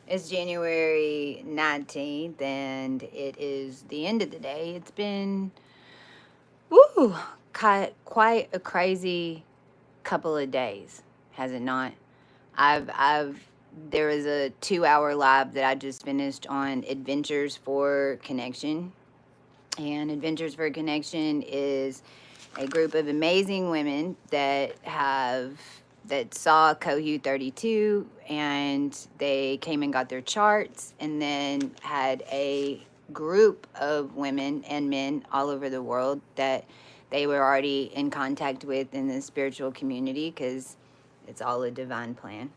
It's January 19th, and it is the end of the day. It's been, woo, quite a crazy couple of days, has it not? There was a 2 hour live that I just finished on Adventures for Connection. And Adventures for Connection is a group of amazing women that saw Cohu 32, and they came and got their charts, and then had a group of women and men all over the world that they were already in contact with in the spiritual community, because it's all a divine plan.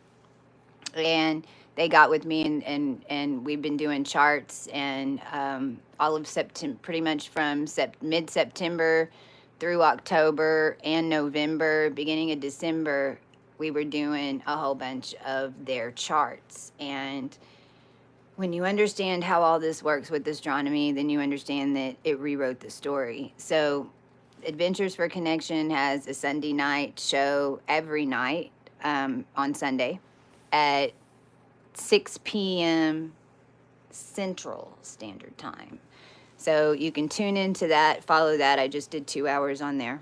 And they got with me, and we've been doing charts, and all of September, pretty much from mid-September through October and November, beginning of December, we were doing a whole bunch of their charts. And when you understand how all this works with astronomy, then you understand that it rewrote the story. So Adventures for Connection has a Sunday night show every night, on Sunday at 6 p.m. Central Standard Time. So you can tune into that, follow that. I just did 2 hours on there.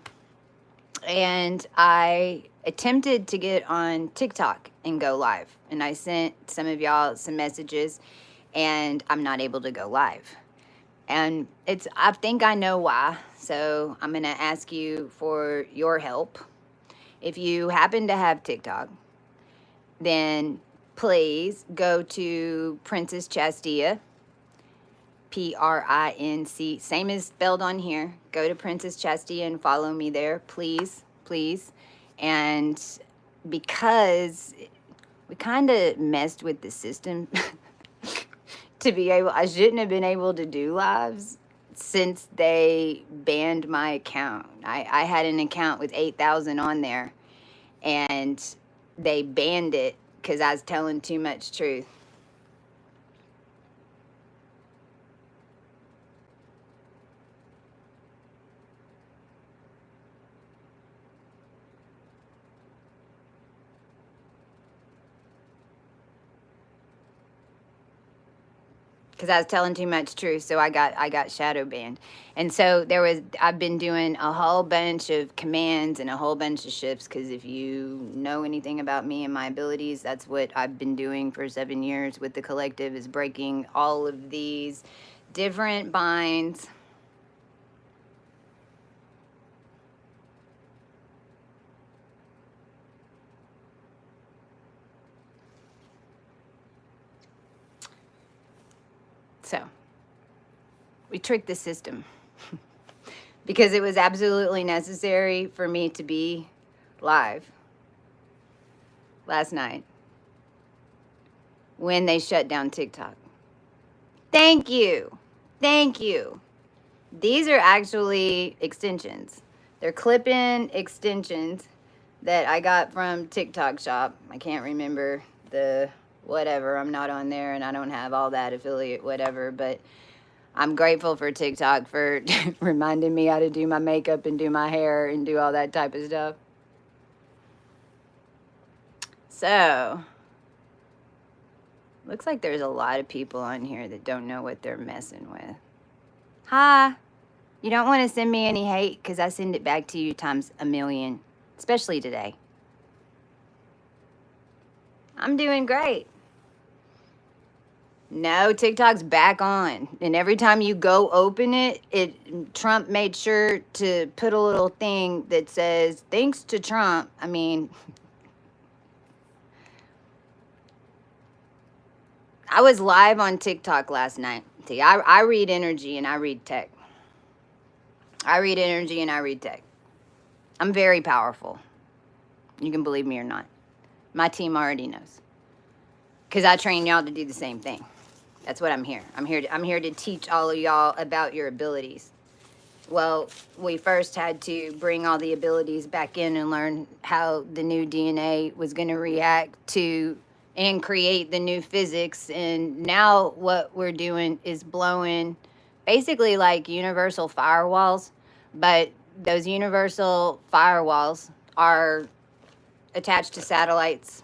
And I attempted to get on TikTok and go live. And I sent some of y'all some messages, and I'm not able to go live. And I think I know why. So I'm going to ask you for your help. If you happen to have TikTok, then please go to Princess Chastia, Princ, same as spelled on here. Go to Princess Chastia and follow me there, please, please. And because we kind of messed with the system to be able, I shouldn't have been able to do lives since they banned my account. I had an account with 8,000 on there, and they banned it because I was telling too much truth. Because I was telling too much truth, so I got shadow banned. And so I've been doing a whole bunch of commands and a whole bunch of shifts, because if you know anything about me and my abilities, that's what I've been doing for 7 years with the collective, is breaking all of these different binds. So we tricked the system because it was absolutely necessary for me to be live last night when they shut down TikTok. Thank you. Thank you. These are actually extensions. They're clip-in extensions that I got from TikTok shop. I can't remember the whatever. I'm not on there, and I don't have all that affiliate whatever, but I'm grateful for TikTok for reminding me how to do my makeup and do my hair and do all that type of stuff. So, looks like there's a lot of people on here that don't know what they're messing with. Hi. You don't want to send me any hate, because I send it back to you times a million, especially today. I'm doing great. No, TikTok's back on. And every time you go open it, Trump made sure to put a little thing that says, thanks to Trump. I mean, I was live on TikTok last night. See, I read energy and I read tech. I read energy and I read tech. I'm very powerful. You can believe me or not. My team already knows, because I train y'all to do the same thing. That's what I'm here. I'm here to teach all of y'all about your abilities. Well, we first had to bring all the abilities back in and learn how the new DNA was going to react to and create the new physics. And now what we're doing is blowing basically like universal firewalls, but those universal firewalls are attached to satellites.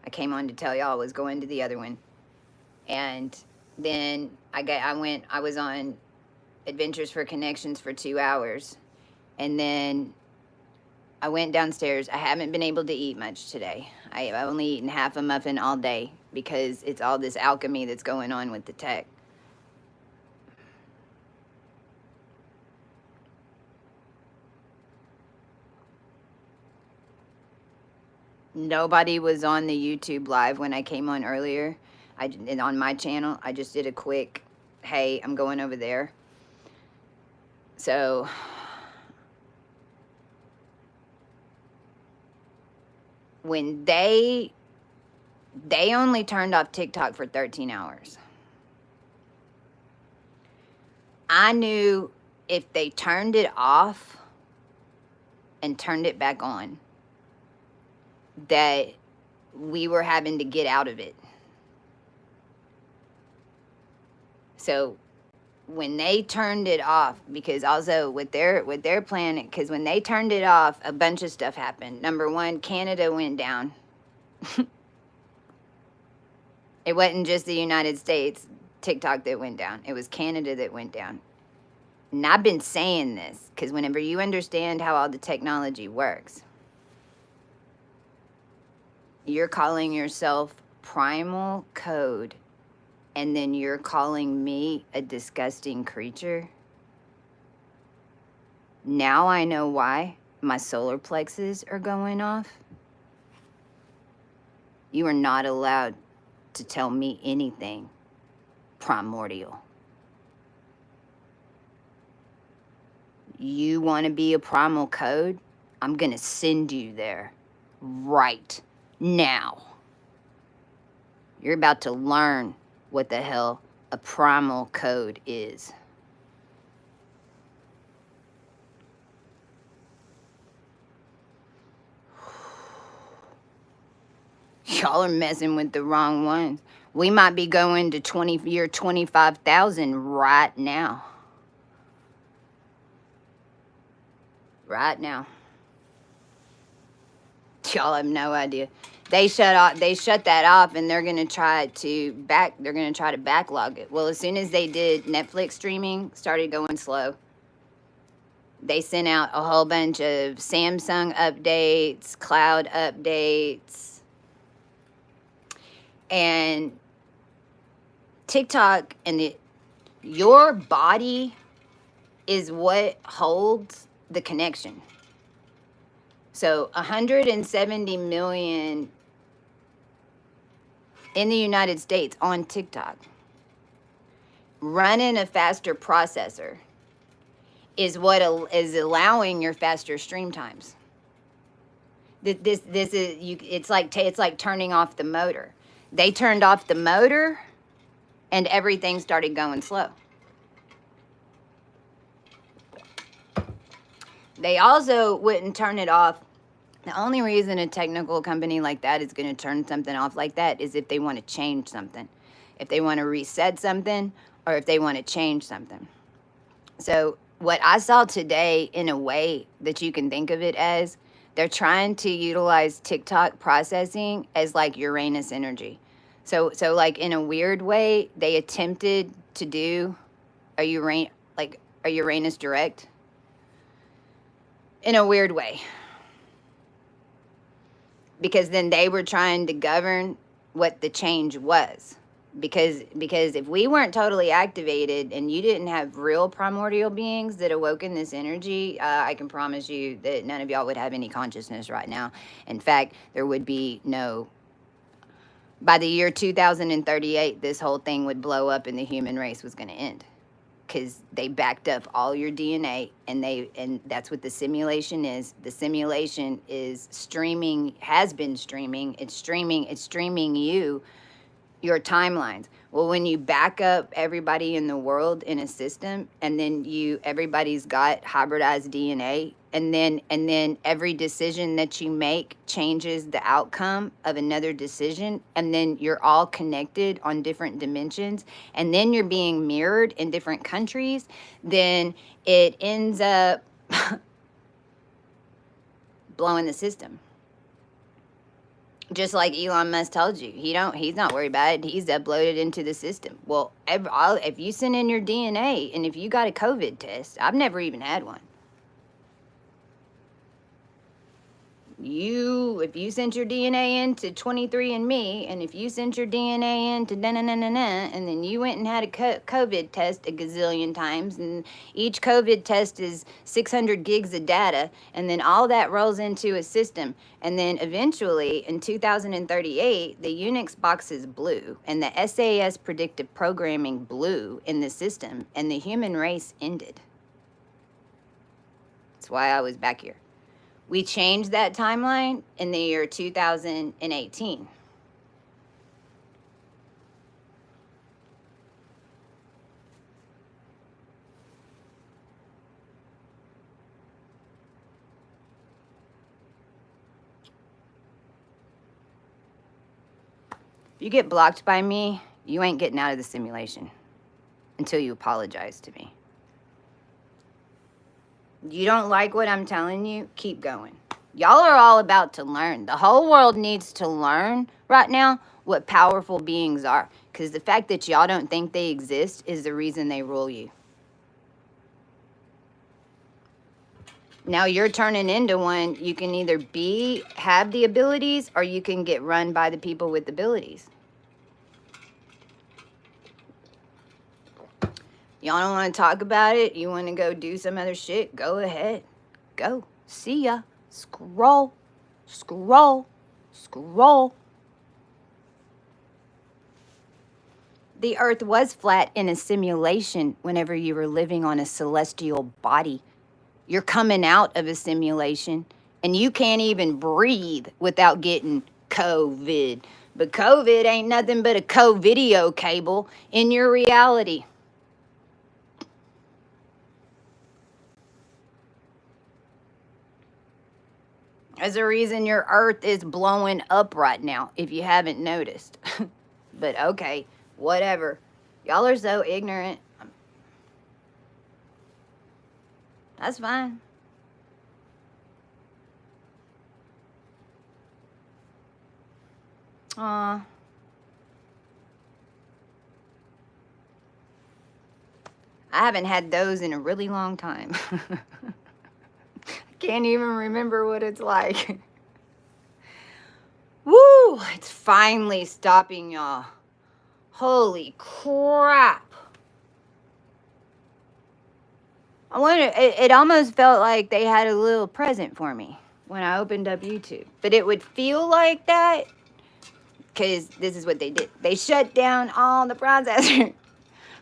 I came on to tell y'all I was going to the other one. And then I was on Adventures for Connections for 2 hours. And then I went downstairs. I haven't been able to eat much today. I've only eaten half a muffin all day because it's all this alchemy that's going on with the tech. Nobody was on the YouTube live when I came on earlier. And on my channel, I just did a quick, hey, I'm going over there. So when they only turned off TikTok for 13 hours. I knew if they turned it off and turned it back on, that we were having to get out of it. So when they turned it off, because also with their planet, because when they turned it off, a bunch of stuff happened. Number one, Canada went down. It wasn't just the United States, TikTok that went down. It was Canada that went down. And I've been saying this because whenever you understand how all the technology works, you're calling yourself primal code, and then you're calling me a disgusting creature. Now I know why my solar plexus are going off. You are not allowed to tell me anything primordial. You want to be a primal code? I'm going to send you there right now. You're about to learn what the hell a primal code is. Y'all are messing with the wrong ones. We might be going to year 25,000 right now. Right now. Y'all have no idea. They shut that off, and they're gonna try to backlog it. Well, as soon as they did, Netflix streaming started going slow. They sent out a whole bunch of Samsung updates, cloud updates, and TikTok, and your body is what holds the connection. So 170 million in the United States on TikTok. Running a faster processor is what is allowing your faster stream times. This is it's like turning off the motor. They turned off the motor and everything started going slow. They also wouldn't turn it off. The only reason a technical company like that is going to turn something off like that is if they want to change something. If they want to reset something, or if they want to change something. So what I saw today, in a way that you can think of it as, they're trying to utilize TikTok processing as like Uranus energy. So like in a weird way, they attempted to do a Uranus direct in a weird way. Because then they were trying to govern what the change was. Because if we weren't totally activated and you didn't have real primordial beings that awoke in this energy, I can promise you that none of y'all would have any consciousness right now. In fact, there would be no... By the year 2038, this whole thing would blow up and the human race was going to end. Because they backed up all your DNA, and that's what the simulation is. The simulation is streaming, has been streaming. It's streaming you, your timelines. Well, when you back up everybody in the world in a system, and then everybody's got hybridized DNA, and then every decision that you make changes the outcome of another decision, and then you're all connected on different dimensions, and then you're being mirrored in different countries, then it ends up blowing the system. Just like Elon Musk told you, he's not worried about it. He's uploaded into the system. Well, if you send in your DNA and if you got a COVID test, I've never even had one. If you sent your DNA into 23andMe, and if you sent your DNA into and then you went and had a COVID test a gazillion times, and each COVID test is 600 gigs of data, and then all that rolls into a system, and then eventually in 2038, the Unix box is blue, and the SAS predictive programming blue in the system, and the human race ended. That's why I was back here. We changed that timeline in the year 2018. If you get blocked by me, you ain't getting out of the simulation until you apologize to me. You don't like what I'm telling you? Keep going. Y'all are all about to learn. The whole world needs to learn right now what powerful beings are. Because the fact that y'all don't think they exist is the reason they rule you. Now you're turning into one. You can either have the abilities, or you can get run by the people with abilities. Y'all don't want to talk about it? You want to go do some other shit? Go ahead. Go. See ya. Scroll. Scroll. Scroll. The earth was flat in a simulation whenever you were living on a celestial body. You're coming out of a simulation, and you can't even breathe without getting COVID. But COVID ain't nothing but a co-video cable in your reality. There's a reason your earth is blowing up right now, if you haven't noticed. But okay, whatever. Y'all are so ignorant. That's fine. Aw. I haven't had those in a really long time. Can't even remember what it's like. Woo! It's finally stopping, y'all. Holy crap. I wonder, it almost felt like they had a little present for me when I opened up YouTube. But it would feel like that because this is what they did. They shut down all the processors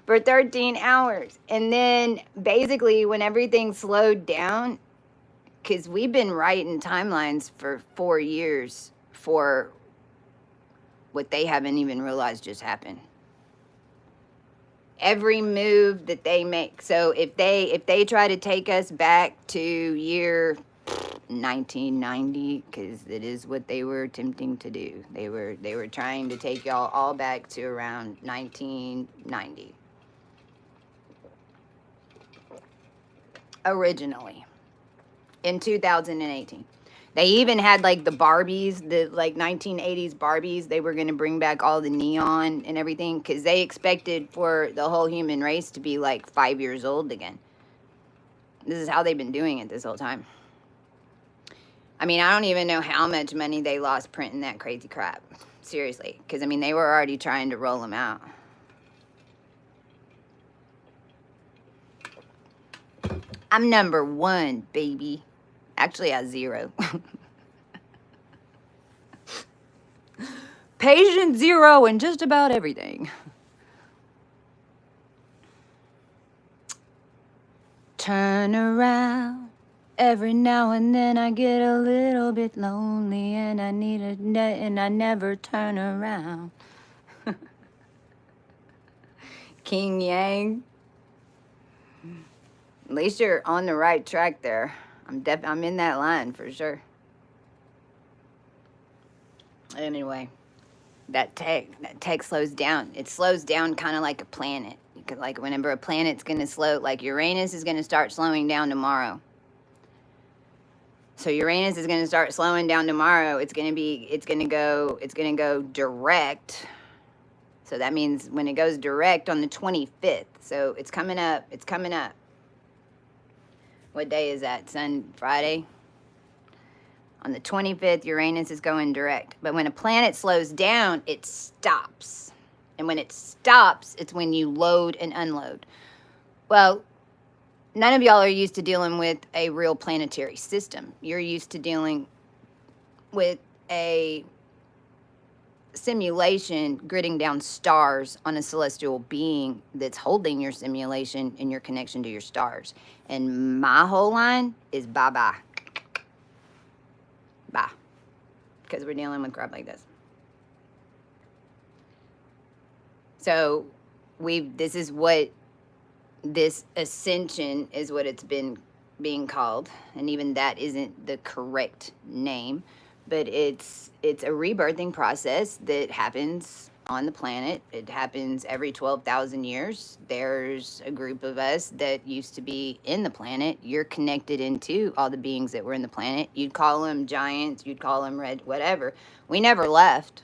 for 13 hours. And then basically when everything slowed down, because we've been writing timelines for 4 years for what they haven't even realized just happened. Every move that they make. So if they try to take us back to year 1990, because it is what they were attempting to do. They were trying to take y'all all back to around 1990. Originally. In 2018. They even had like the Barbies, the like 1980s Barbies. They were going to bring back all the neon and everything because they expected for the whole human race to be like 5 years old again. This is how they've been doing it this whole time. I mean, I don't even know how much money they lost printing that crazy crap. Seriously. Because, I mean, they were already trying to roll them out. I'm number 1, baby. Actually, at 0. Patient 0 in just about everything. Turn around. Every now and then I get a little bit lonely and I need a net and I never turn around. King Yang. At least you're on the right track there. I'm in that line for sure. Anyway, that tech slows down. It slows down kind of like a planet. You could, like, whenever a planet's gonna slow, like Uranus is gonna start slowing down tomorrow. So Uranus is going to start slowing down tomorrow. It's going to go direct. So that means when it goes direct on the 25th. So it's coming up. It's coming up. What day is that? Friday? On the 25th, Uranus is going direct. But when a planet slows down, it stops. And when it stops, it's when you load and unload. Well, none of y'all are used to dealing with a real planetary system. You're used to dealing with a simulation gridding down stars on a celestial being that's holding your simulation and your connection to your stars. And my whole line is bye-bye. Bye. Because we're dealing with crap like this. So this is what this ascension is, what it's been being called, and even that isn't the correct name, but it's a rebirthing process that happens on the planet. It happens every 12,000 years. There's a group of us that used to be in the planet. You're connected into all the beings that were in the planet. You'd call them giants, you'd call them red, whatever. We never left.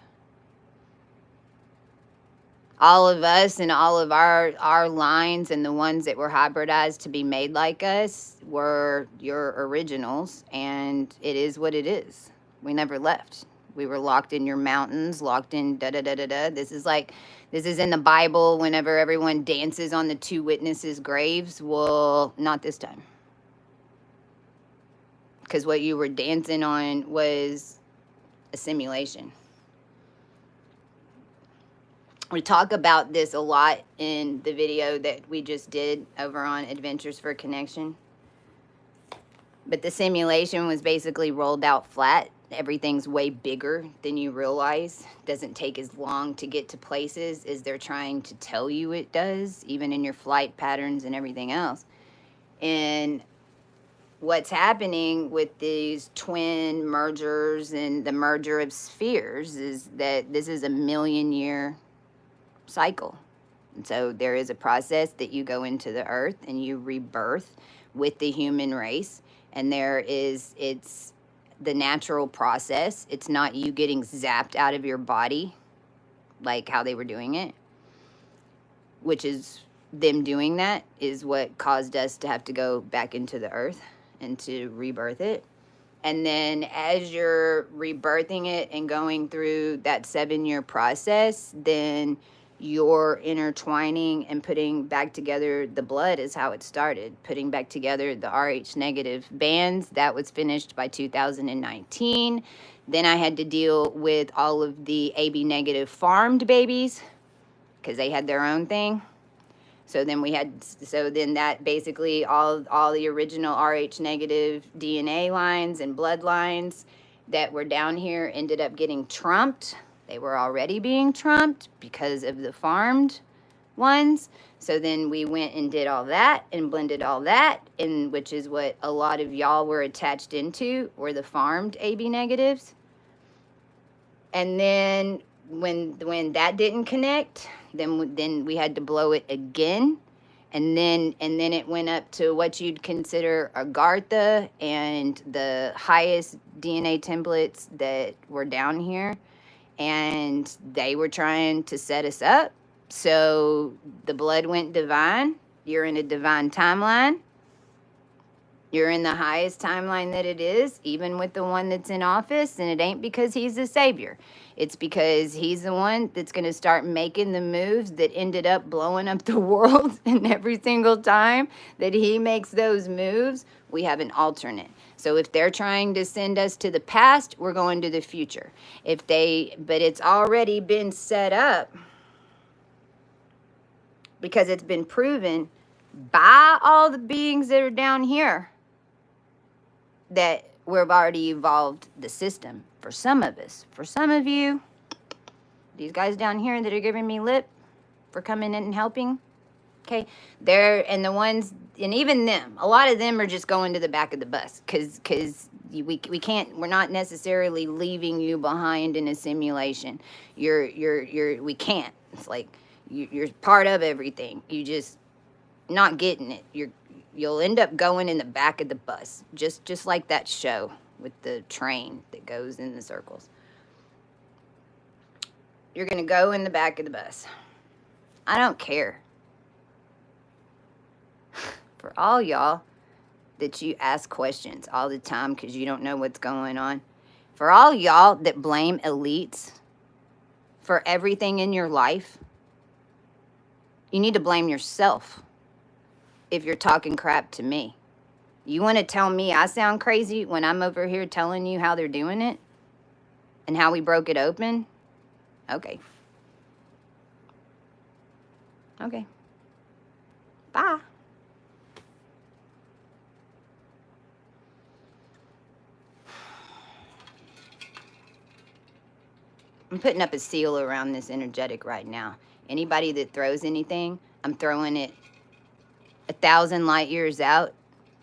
All of us and all of our lines and the ones that were hybridized to be made like us were your originals, and it is what it is. We never left. We were locked in your mountains, locked in da-da-da-da-da. This is in the Bible whenever everyone dances on the two witnesses' graves. Well, not this time. Because what you were dancing on was a simulation. We talk about this a lot in the video that we just did over on Adventures for Connection. But the simulation was basically rolled out flat. Everything's way bigger than you realize. Doesn't take as long to get to places as they're trying to tell you it does, even in your flight patterns and everything else. And what's happening with these twin mergers and the merger of spheres is that this is a 1,000,000-year cycle. And so there is a process that you go into the earth and you rebirth with the human race. And it's the natural process. It's not you getting zapped out of your body like how they were doing it, which is them doing that is what caused us to have to go back into the earth and to rebirth it. And then as you're rebirthing it and going through that 7-year process, then you're intertwining and putting back together the blood is how it started. Putting back together the RH negative bands. That was finished by 2019. Then I had to deal with all of the AB negative farmed babies because they had their own thing. So then that basically all the original RH negative DNA lines and bloodlines that were down here ended up getting trumped. They were already being trumped because of the farmed ones. So then we went and did all that and blended all that, and which is what a lot of y'all were attached into, were the farmed AB negatives. And then when that didn't connect, then we had to blow it again. And then it went up to what you'd consider Agartha and the highest DNA templates that were down here. And they were trying to set us up. So the blood went divine. You're in a divine timeline. You're in the highest timeline that it is, even with the one that's in office. And it ain't because he's the savior. It's because he's the one that's going to start making the moves that ended up blowing up the world. And every single time that he makes those moves, we have an alternate. So if they're trying to send us to the past, we're going to the future. But it's already been set up because it's been proven by all the beings that are down here that we've already evolved the system. For some of us, for some of you, these guys down here that are giving me lip for coming in and helping, okay, and the ones, and even them, a lot of them are just going to the back of the bus because we can't, we're not necessarily leaving you behind in a simulation. We can't. It's like you're part of everything. You just not getting it. You'll end up going in the back of the bus, just like that show with the train that goes in the circles. You're going to go in the back of the bus. I don't care. For all y'all that you ask questions all the time because you don't know what's going on. For all y'all that blame elites for everything in your life, you need to blame yourself if you're talking crap to me. You want to tell me I sound crazy when I'm over here telling you how they're doing it and how we broke it open? Okay. Okay. Bye. I'm putting up a seal around this energetic right now. Anybody that throws anything, I'm throwing it 1,000 light years out,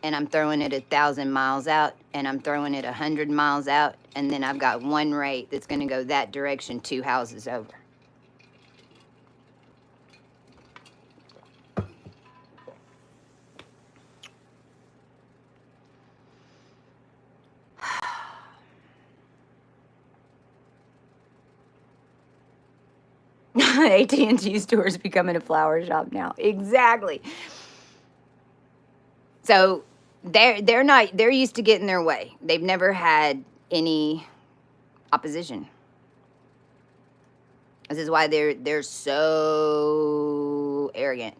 and I'm throwing it 1,000 miles out, and I'm throwing it 100 miles out, and then I've got one rate that's going to go that direction 2 houses over. AT&T store is becoming a flower shop now. Exactly. So they're used to getting their way. They've never had any opposition. This is why they're so arrogant.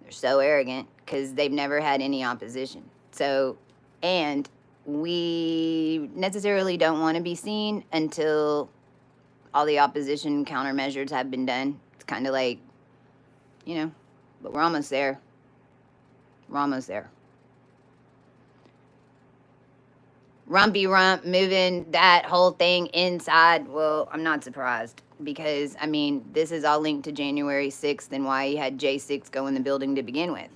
They're so arrogant because they've never had any opposition. So, and we necessarily don't want to be seen until all the opposition countermeasures have been done. It's kind of like, you know, but we're almost there. We're almost there. Rumpy rump moving that whole thing inside. Well, I'm not surprised because, I mean, this is all linked to January 6th and why he had J6 go in the building to begin with.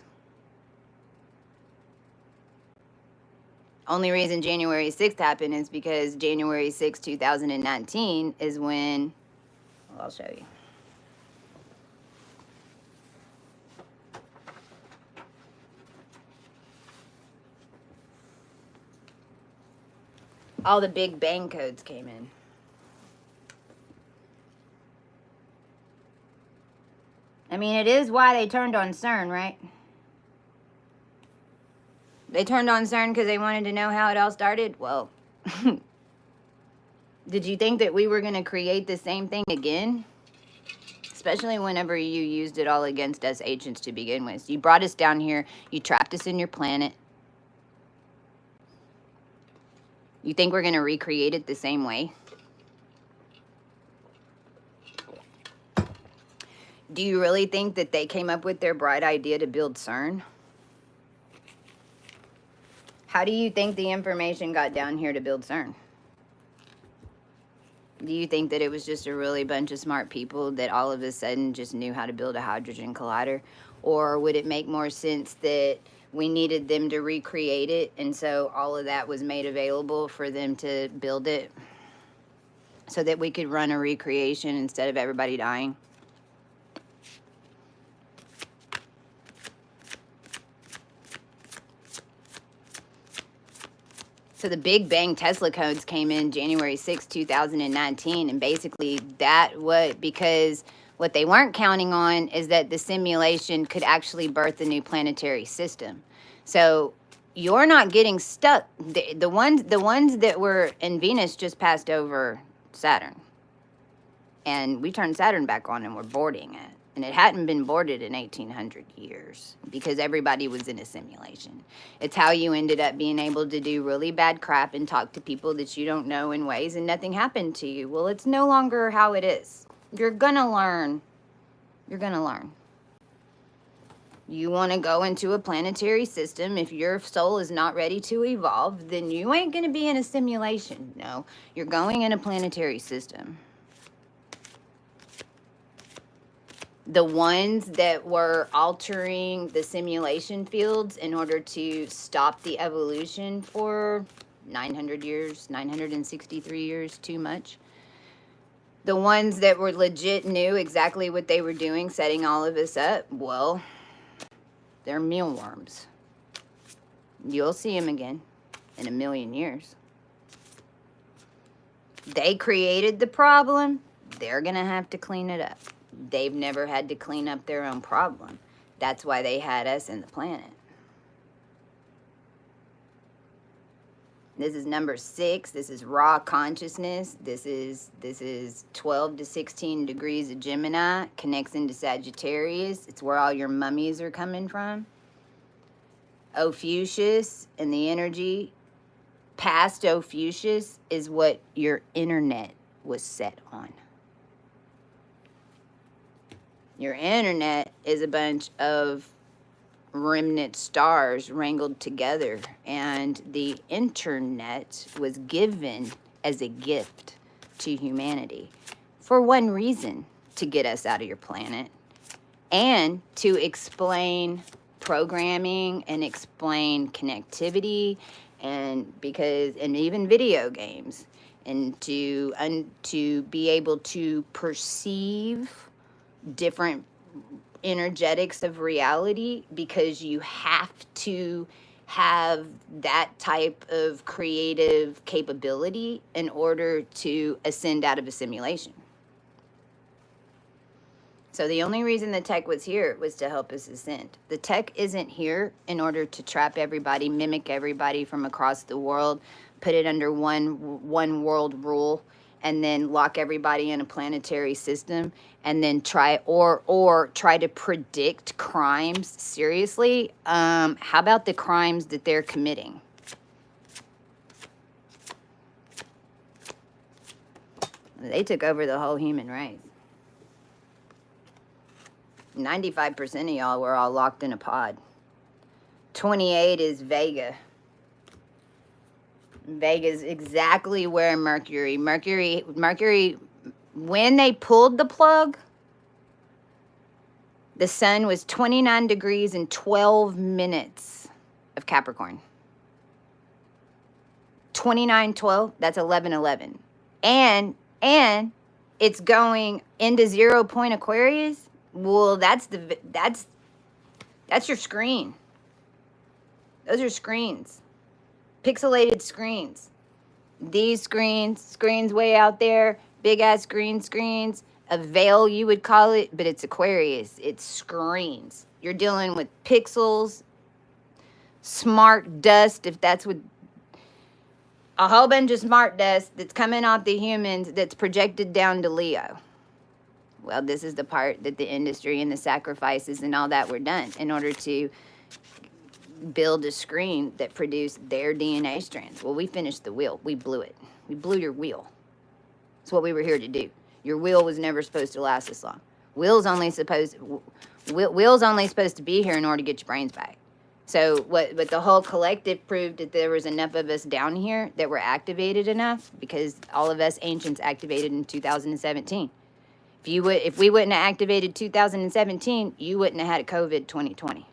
Only reason January 6th happened is because January 6th, 2019 is when, well, I'll show you. All the Big Bang codes came in. I mean, it is why they turned on CERN, right? They turned on CERN because they wanted to know how it all started? Well, did you think that we were going to create the same thing again? Especially whenever you used it all against us ancients to begin with. You brought us down here. You trapped us in your planet. You think we're going to recreate it the same way? Do you really think that they came up with their bright idea to build CERN? How do you think the information got down here to build CERN? Do you think that it was just a really bunch of smart people that all of a sudden just knew how to build a hydrogen collider? Or would it make more sense that we needed them to recreate it, and so all of that was made available for them to build it so that we could run a recreation instead of everybody dying? So the Big Bang Tesla codes came in January 6, 2019, and basically because what they weren't counting on is that the simulation could actually birth a new planetary system. So you're not getting stuck. The ones that were in Venus just passed over Saturn. And we turned Saturn back on and we're boarding it. And it hadn't been boarded in 1,800 years because everybody was in a simulation. It's how you ended up being able to do really bad crap and talk to people that you don't know in ways and nothing happened to you. Well, it's no longer how it is. You're gonna learn. You're gonna learn. You want to go into a planetary system. If your soul is not ready to evolve, then you ain't going to be in a simulation. No, you're going in a planetary system. The ones that were altering the simulation fields in order to stop the evolution for 900 years, 963 years, too much. The ones that were legit knew exactly what they were doing, setting all of us up, well, they're mealworms. You'll see them again. in a million years. They created the problem. They're going to have to clean it up. They've never had to clean up their own problem. That's why they had us in the planet. This is number 6. This is raw consciousness. This is 12 to 16 degrees of Gemini. Connects into Sagittarius. It's where all your mummies are coming from. Ophiuchus and the energy past Ophiuchus is what your internet was set on. Your internet is a bunch of remnant stars wrangled together, and the internet was given as a gift to humanity for one reason: to get us out of your planet and to explain programming and explain connectivity, and even video games, and to be able to perceive different energetics of reality, because you have to have that type of creative capability in order to ascend out of a simulation. So the only reason the tech was here was to help us ascend. The tech isn't here in order to trap everybody, mimic everybody from across the world, put it under one world rule, and then lock everybody in a planetary system, and then try to predict crimes. Seriously, how about the crimes that they're committing? They took over the whole human race. 95% of y'all were all locked in a pod. 28 is Vega. Vega's exactly where Mercury, when they pulled the plug, the sun was 29 degrees and 12 minutes of Capricorn. 29:12, that's 11:11. And it's going into 0 point Aquarius. Well, that's your screen. Those are screens. Pixelated screens. These screens way out there, big ass green screens, a veil you would call it, but it's Aquarius. It's screens. You're dealing with pixels, smart dust, if that's what, a whole bunch of smart dust that's coming off the humans that's projected down to Leo. Well, this is the part that the industry and the sacrifices and all that were done in order to build a screen that produced their DNA strands. Well, we finished the wheel. We blew it. We blew your wheel. That's what we were here to do. Your wheel was never supposed to last this long. Wheel's only supposed to be here in order to get your brains back. So what the whole collective proved that there was enough of us down here that were activated enough, because all of us ancients activated in 2017. If we wouldn't have activated 2017, you wouldn't have had a COVID 2020.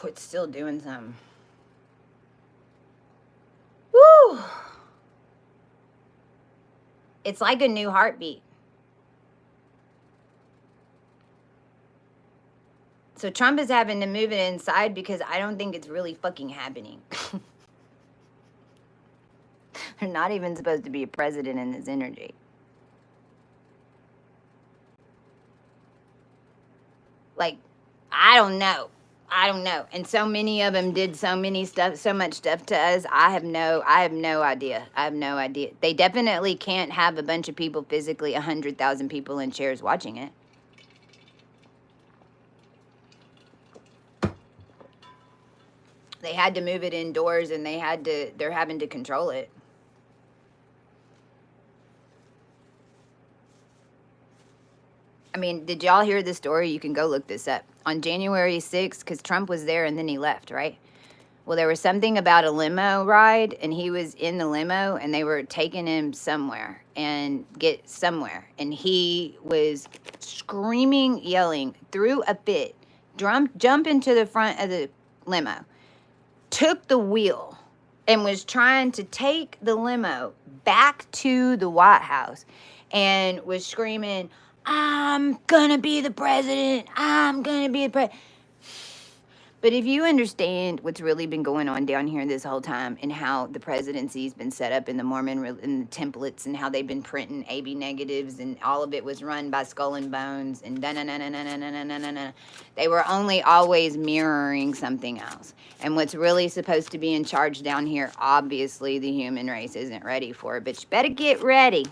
It's still doing something. Woo! It's like a new heartbeat. So Trump is having to move it inside because I don't think it's really fucking happening. They're not even supposed to be a president in this energy. Like, I don't know. And so many of them did so much stuff to us. I have no idea. They definitely can't have a bunch of people physically, 100,000 people in chairs watching it. They had to move it indoors, and they're having to control it. I mean, did y'all hear the story? You can go look this up. On January 6th, because Trump was there and then he left, right? Well, there was something about a limo ride, and he was in the limo, and they were taking him somewhere and get somewhere. And he was screaming, yelling, threw a fit, jump into the front of the limo, took the wheel, and was trying to take the limo back to the White House and was screaming, I'm gonna be the president. I'm gonna be the president. But if you understand what's really been going on down here this whole time and how the presidency's been set up in the Mormon and the templates and how they've been printing AB negatives and all of it was run by Skull and Bones and they were only always mirroring something else. And what's really supposed to be in charge down here, obviously the human race isn't ready for it, but you better get ready.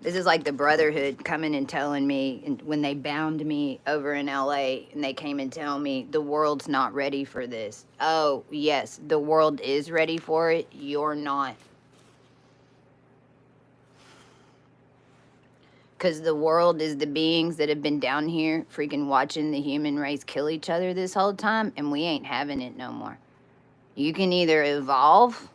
This is like the Brotherhood coming and telling me, and when they bound me over in LA and they came and tell me the world's not ready for this. Oh, yes, the world is ready for it. You're not. Because the world is the beings that have been down here freaking watching the human race kill each other this whole time, and we ain't having it no more. You can either evolve,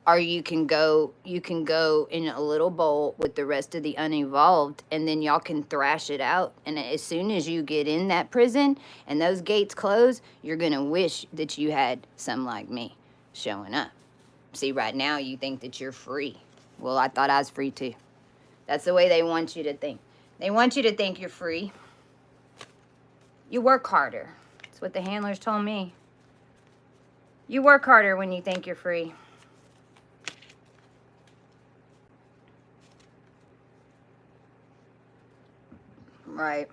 or you can go in a little bowl with the rest of the unevolved, and then y'all can thrash it out. And as soon as you get in that prison and those gates close, you're gonna wish that you had some like me showing up. See, right now you think that you're free. Well, I thought I was free too. That's the way they want you to think. They want you to think you're free. You work harder. That's what the handlers told me. You work harder when you think you're free. Right.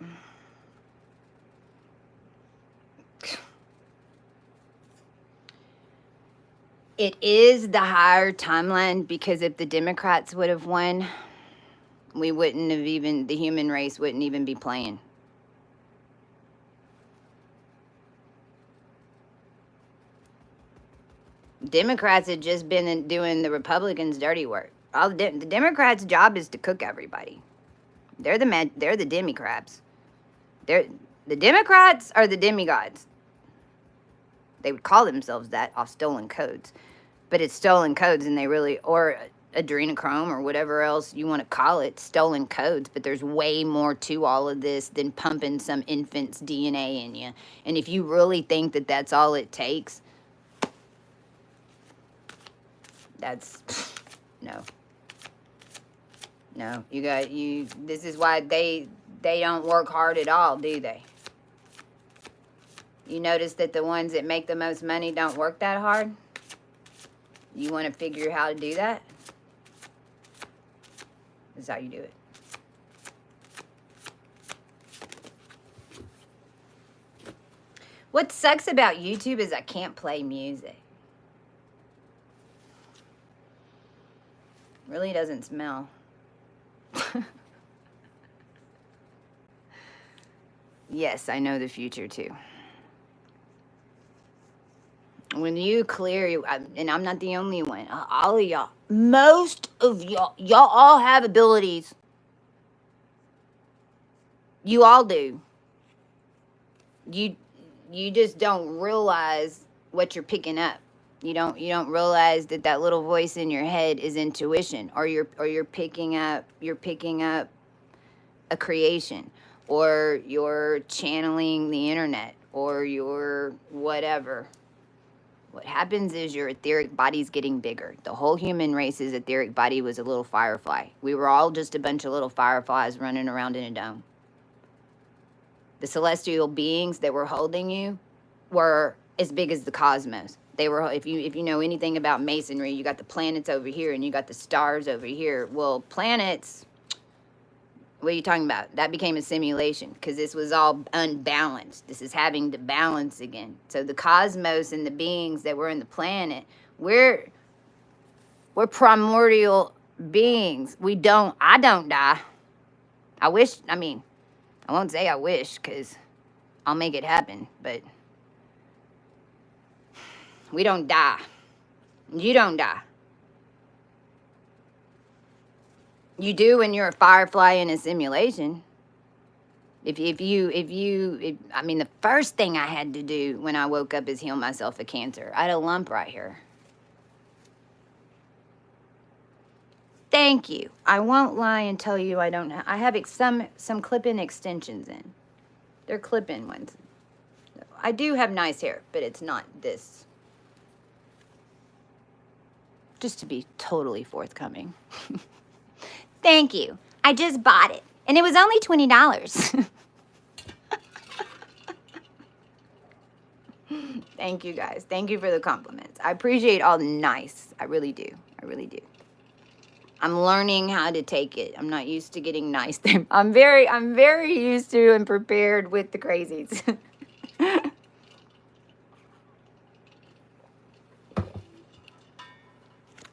It is the higher timeline because if the Democrats would have won, we wouldn't have even, the human race wouldn't even be playing. Democrats had just been doing the Republicans' dirty work. All the Democrats' job is to cook everybody. They're the demi-crabs. The Democrats are the demigods. They would call themselves that off stolen codes. But it's stolen codes, and they really, or adrenochrome or whatever else you want to call it, stolen codes. But there's way more to all of this than pumping some infant's DNA in you. And if you really think that that's all it takes, that's, no. No, this is why they don't work hard at all, do they? You notice that the ones that make the most money don't work that hard? You want to figure how to do that? This is how you do it. What sucks about YouTube is I can't play music. Really doesn't smell. Yes, I know the future too. When you clear, and I'm not the only one, all of y'all, most of y'all all have abilities. You all do. You just don't realize what you're picking up. You don't realize that little voice in your head is intuition, or you're picking up a creation, or you're channeling the internet, or you're whatever. What happens is your etheric body's getting bigger. The whole human race's etheric body was a little firefly. We were all just a bunch of little fireflies running around in a dome. The celestial beings that were holding you were as big as the cosmos. They were, if you know anything about Masonry, you got the planets over here and you got the stars over here. Well, planets, what are you talking about? That became a simulation because this was all unbalanced. This is having to balance again. So the cosmos and the beings that were in the planet, we're primordial beings. I don't die. I won't say I wish because I'll make it happen, but we don't die. You don't die. You do when you're a firefly in a simulation. I mean, the first thing I had to do when I woke up is heal myself of cancer. I had a lump right here. Thank you. I won't lie and tell you I don't. I have some clip-in extensions in. They're clip-in ones. I do have nice hair, but it's not this. Just to be totally forthcoming. Thank you. I just bought it, and it was only $20. Thank you, guys. Thank you for the compliments. I appreciate all the nice. I really do. I really do. I'm learning how to take it. I'm not used to getting nice. I'm very used to and prepared with the crazies.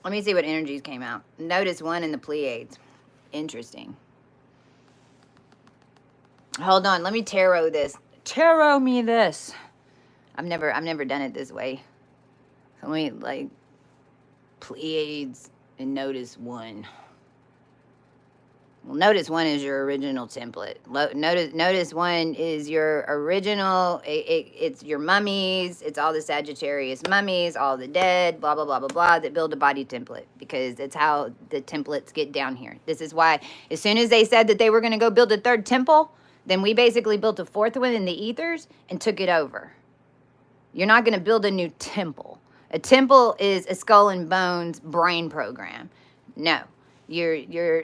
Let me see what energies came out. Notice one in the Pleiades. Interesting. Hold on, let me tarot this. Tarot me this. I've never done it this way. So let me like Pleiades and notice one. Well, notice one is your original template. Notice one is your original. It's your mummies. It's all the Sagittarius mummies, all the dead, blah blah blah blah blah, that build a body template, because it's how the templates get down here. This is why as soon as they said that they were going to go build a third temple, then we basically built a fourth one in the ethers and took it over. You're not going to build a new temple. A temple is a skull and bones brain program. No, you're.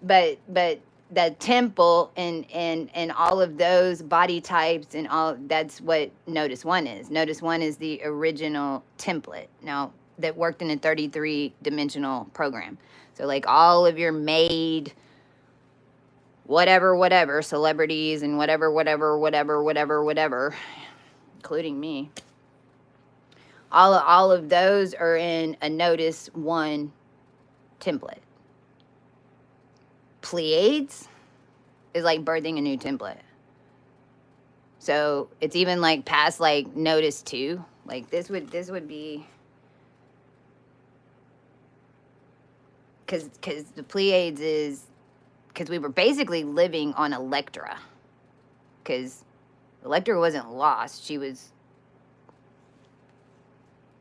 But the temple and all of those body types and all, that's what Notice One is. Notice One is the original template. Now, that worked in a 33-dimensional program. So like all of your made whatever celebrities and whatever, including me. All of those are in a Notice One template. Pleiades is like birthing a new template. So it's even like past like Notice Two. Like this would be, because the Pleiades is, because we were basically living on Electra, because Electra wasn't lost, she was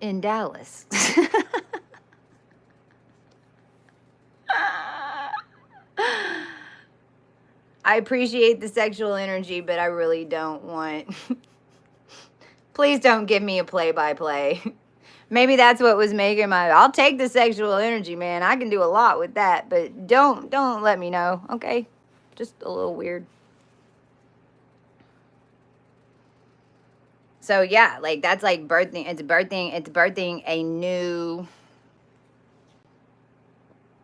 in Dallas. I appreciate the sexual energy, but I really don't want... Please don't give me a play-by-play. Maybe that's what was making my... I'll take the sexual energy, man. I can do a lot with that, but don't let me know, okay? Just a little weird. So yeah, like that's like birthing. It's birthing a new...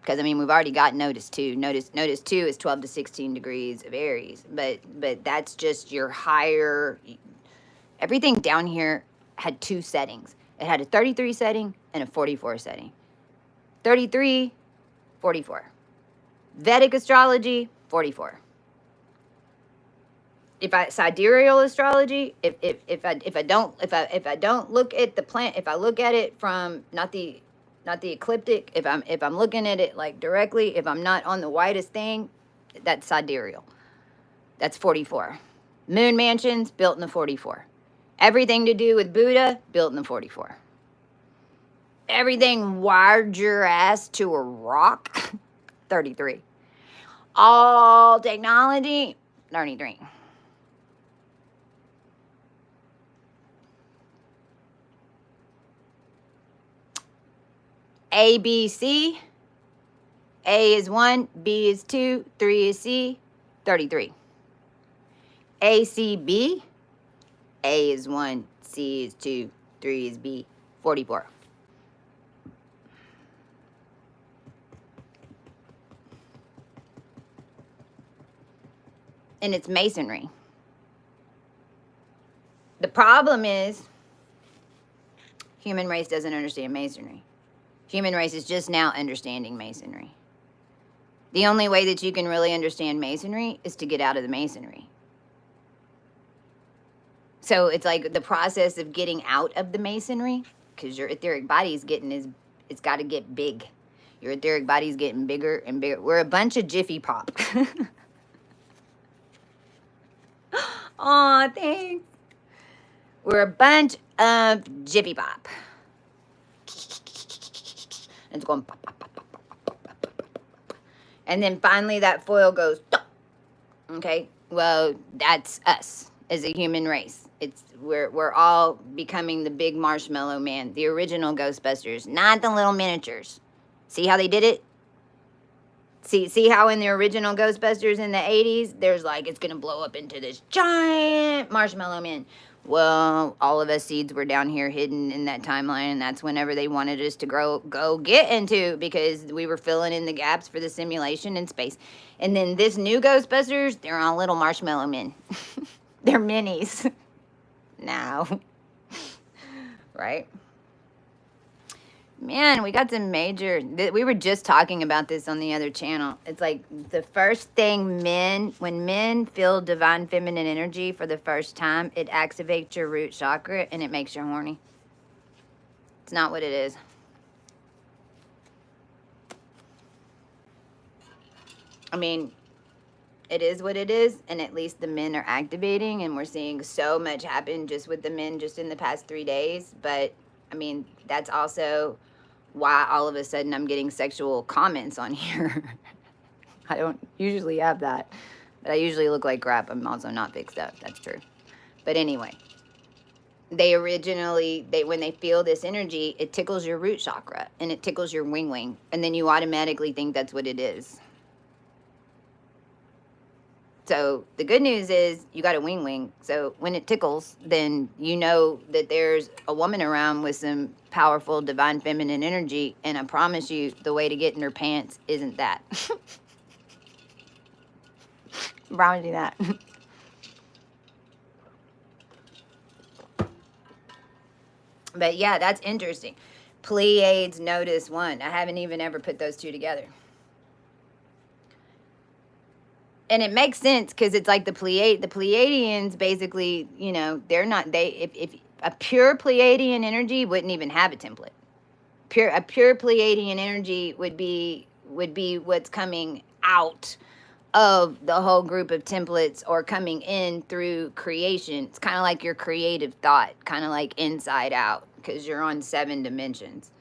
Because, I mean, we've already got Notice 2. Notice 2 is 12 to 16 degrees of Aries. But that's just your higher... Everything down here had two settings. It had a 33 setting and a 44 setting. 33, 44. Vedic astrology, 44. Sidereal astrology, if I don't look at the plant, if I look at it from not the ecliptic, if I'm looking at it like directly, if I'm not on the widest thing, that's sidereal. That's 44. Moon mansions built in the 44. Everything to do with Buddha built in the 44. Everything wired your ass to a rock, 33. All technology, 33. A, B, C. A is 1, B is 2, 3 is C, 33. A, C, B. A is 1, C is 2, 3 is B, 44. And it's Masonry. The problem is human race doesn't understand Masonry. Human race is just now understanding Masonry. The only way that you can really understand Masonry is to get out of the Masonry. So it's like the process of getting out of the Masonry, because your etheric body is getting it's got to get big. Your etheric body is getting bigger and bigger. We're a bunch of Jiffy Pop. Aw, thanks. We're a bunch of Jiffy Pop. It's going pop, pop, pop, pop, pop, pop, pop, pop. And then finally that foil goes, stop. Okay? Well, that's us as a human race. We're all becoming the big marshmallow man, the original Ghostbusters, not the little miniatures. See how they did it? See how in the original Ghostbusters in the 80s, there's like, it's going to blow up into this giant marshmallow man. Well, all of us seeds were down here hidden in that timeline, and that's whenever they wanted us to go get into, because we were filling in the gaps for the simulation in space. And then this new Ghostbusters, they're all little marshmallow men. They're minis. Now. Right? Man, we got some major... We were just talking about this on the other channel. It's like the first thing when men feel divine feminine energy for the first time, it activates your root chakra and it makes you horny. It's not what it is. I mean, it is what it is, and at least the men are activating, and we're seeing so much happen just with the men just in the past 3 days. But, I mean, that's also why all of a sudden I'm getting sexual comments on here. I don't usually have that, but I usually look like crap. I'm also not fixed up. That's true. But anyway, when they feel this energy, it tickles your root chakra, and it tickles your wing, and then you automatically think that's what it is. So the good news is you got a wing. So when it tickles, then you know that there's a woman around with some powerful divine feminine energy. And I promise you, the way to get in her pants isn't that. I promise you that. But yeah, that's interesting. Pleiades, notice one. I haven't even ever put those two together. And it makes sense because it's like the Pleiadians basically, you know, they're not, if a pure Pleiadian energy wouldn't even have a template. A pure Pleiadian energy would be what's coming out of the whole group of templates or coming in through creation. It's kind of like your creative thought, kind of like inside out, because you're on 7 dimensions.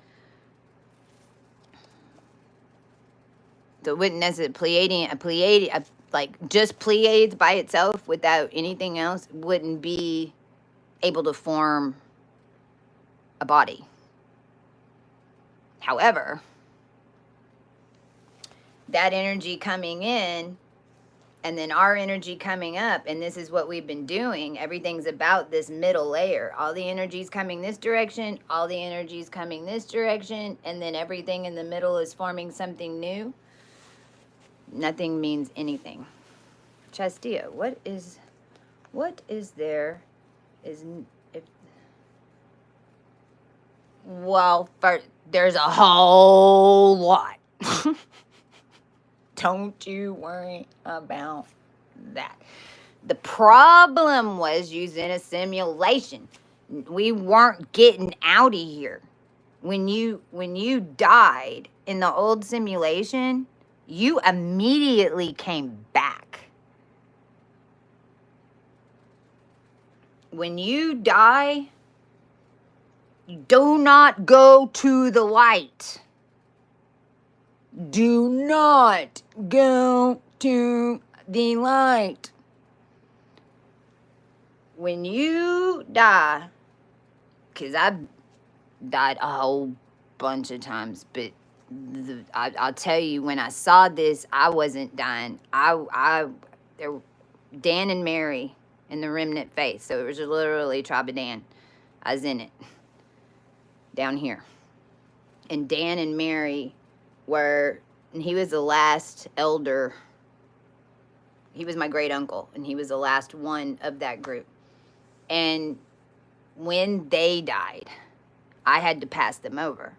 So it wouldn't necessarily like just Pleiades by itself without anything else wouldn't be able to form a body. However, that energy coming in and then our energy coming up, and this is what we've been doing, everything's about this middle layer. All the energy's coming this direction, all the energy's coming this direction, and then everything in the middle is forming something new. Nothing means anything. Chastia, what is there? Well, there's a whole lot. Don't you worry about that. The problem was using a simulation. We weren't getting out of here. When you died in the old simulation, you immediately came back. When you die, do not go to the light. Do not go to the light. When you die, because I've died a whole bunch of times, but I'll tell you, when I saw this, I wasn't dying. There, Dan and Mary in the remnant faith, so it was literally Tribe of Dan. I was in it, down here. And Dan and Mary and he was the last elder. He was my great uncle, and he was the last one of that group. And when they died, I had to pass them over.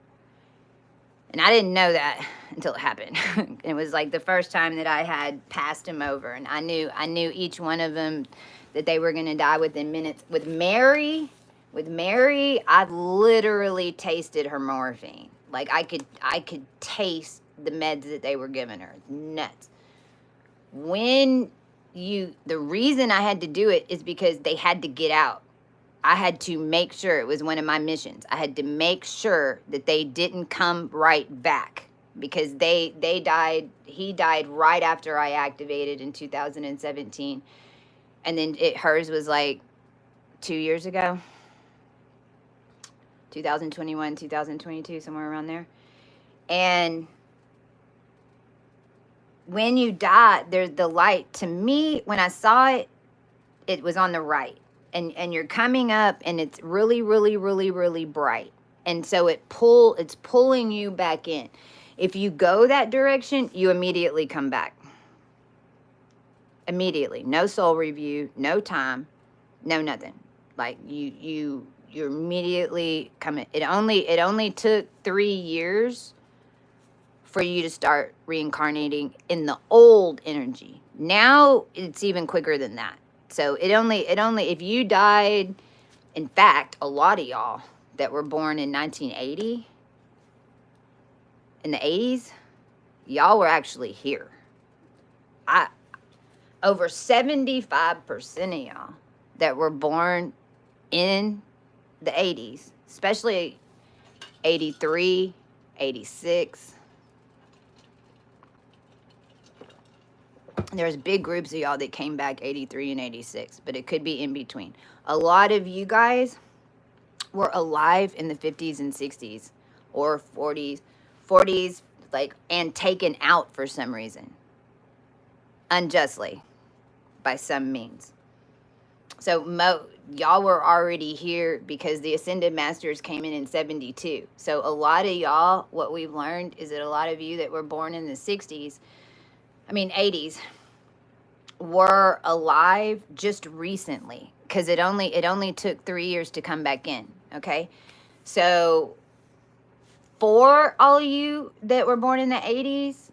And I didn't know that until it happened. It was like the first time that I had passed them over, and I knew each one of them that they were going to die within minutes. With Mary, I literally tasted her morphine. Like I could taste the meds that they were giving her. Nuts. When the reason I had to do it is because they had to get out. I had to make sure, it was one of my missions. I had to make sure that they didn't come right back, because they died. He died right after I activated in 2017. And then hers was like 2 years ago, 2021, 2022, somewhere around there. And when you die, there's the light. To me, when I saw it, it was on the right. And you're coming up, and it's really, really, really, really bright. And so it's pulling you back in. If you go that direction, you immediately come back. Immediately. No soul review, no time, no nothing. Like you're immediately coming. It only took 3 years for you to start reincarnating in the old energy. Now it's even quicker than that. So it only if you died, in fact, a lot of y'all that were born in 1980, in the 80s, y'all were actually here. Over 75% of y'all that were born in the 80s, especially 83, 86. There's big groups of y'all that came back 83 and 86, but it could be in between. A lot of you guys were alive in the 50s and 60s or 40s, like, and taken out for some reason, unjustly, by some means. So y'all were already here because the Ascended Masters came in 72. So a lot of y'all, what we've learned is that a lot of you that were born in the 80s, were alive just recently, because it only took 3 years to come back in. Okay, so for all of you that were born in the 80s,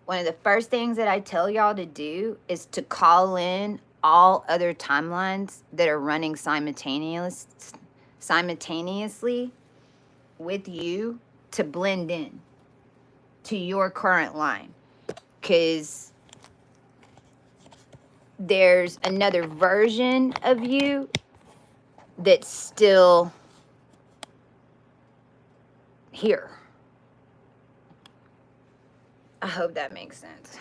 one of the first things that I tell y'all to do is to call in all other timelines that are running simultaneously with you to blend in to your current line, because there's another version of you that's still here. I hope that makes sense.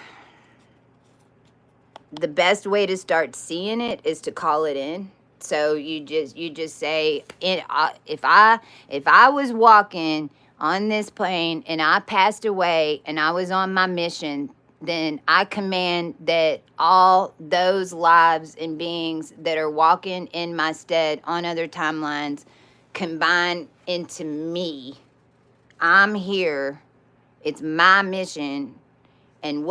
The best way to start seeing it is to call it in. So you just say, if I was walking on this plane and I passed away and I was on my mission, then I command that all those lives and beings that are walking in my stead on other timelines combine into me. I'm here. It's my mission. And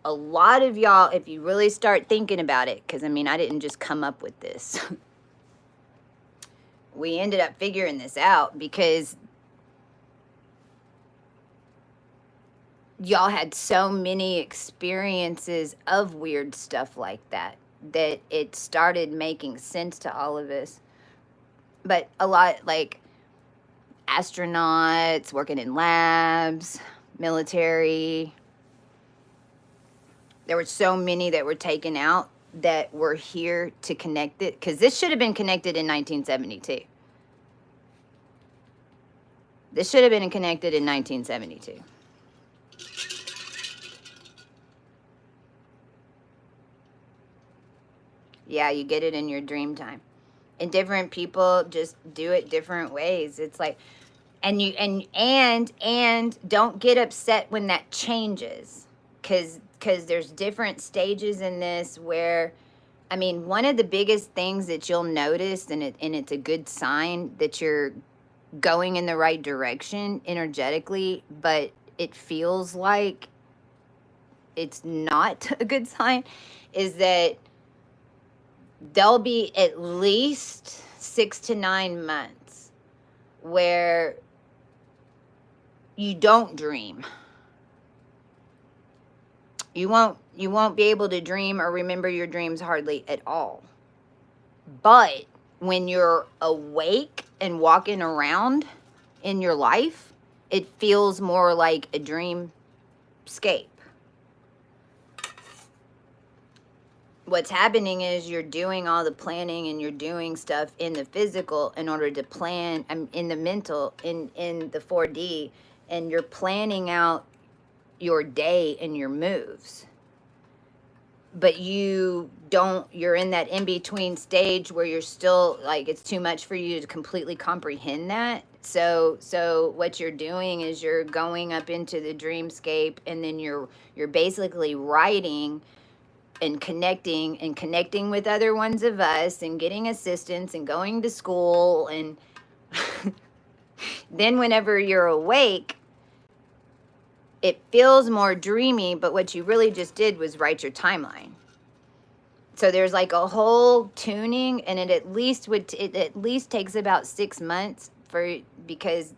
a lot of y'all, if you really start thinking about it, because I didn't just come up with this. We ended up figuring this out because y'all had so many experiences of weird stuff like that it started making sense to all of us. But a lot, like astronauts working in labs, military, there were so many that were taken out that were here to connect it, because this should have been connected in 1972. This should have been connected in 1972. Yeah, you get it in your dream time. And different people just do it different ways. It's like, and don't get upset when that changes, because there's different stages in this where, one of the biggest things that you'll notice, and it's a good sign that you're going in the right direction energetically, but it feels like it's not a good sign, is that there'll be at least 6 to 9 months where you don't dream. You won't be able to dream or remember your dreams hardly at all. But when you're awake and walking around in your life, it feels more like a dreamscape. what's happening is you're doing all the planning and you're doing stuff in the physical in order to plan in the mental, in the 4D, and you're planning out your day and your moves. But you don't, you're in that in-between stage where you're still like, it's too much for you to completely comprehend that. So what you're doing is you're going up into the dreamscape, and then you're basically writing and connecting with other ones of us and getting assistance and going to school. And then whenever you're awake, it feels more dreamy, but what you really just did was write your timeline. So there's like a whole tuning, and it at least takes about 6 months because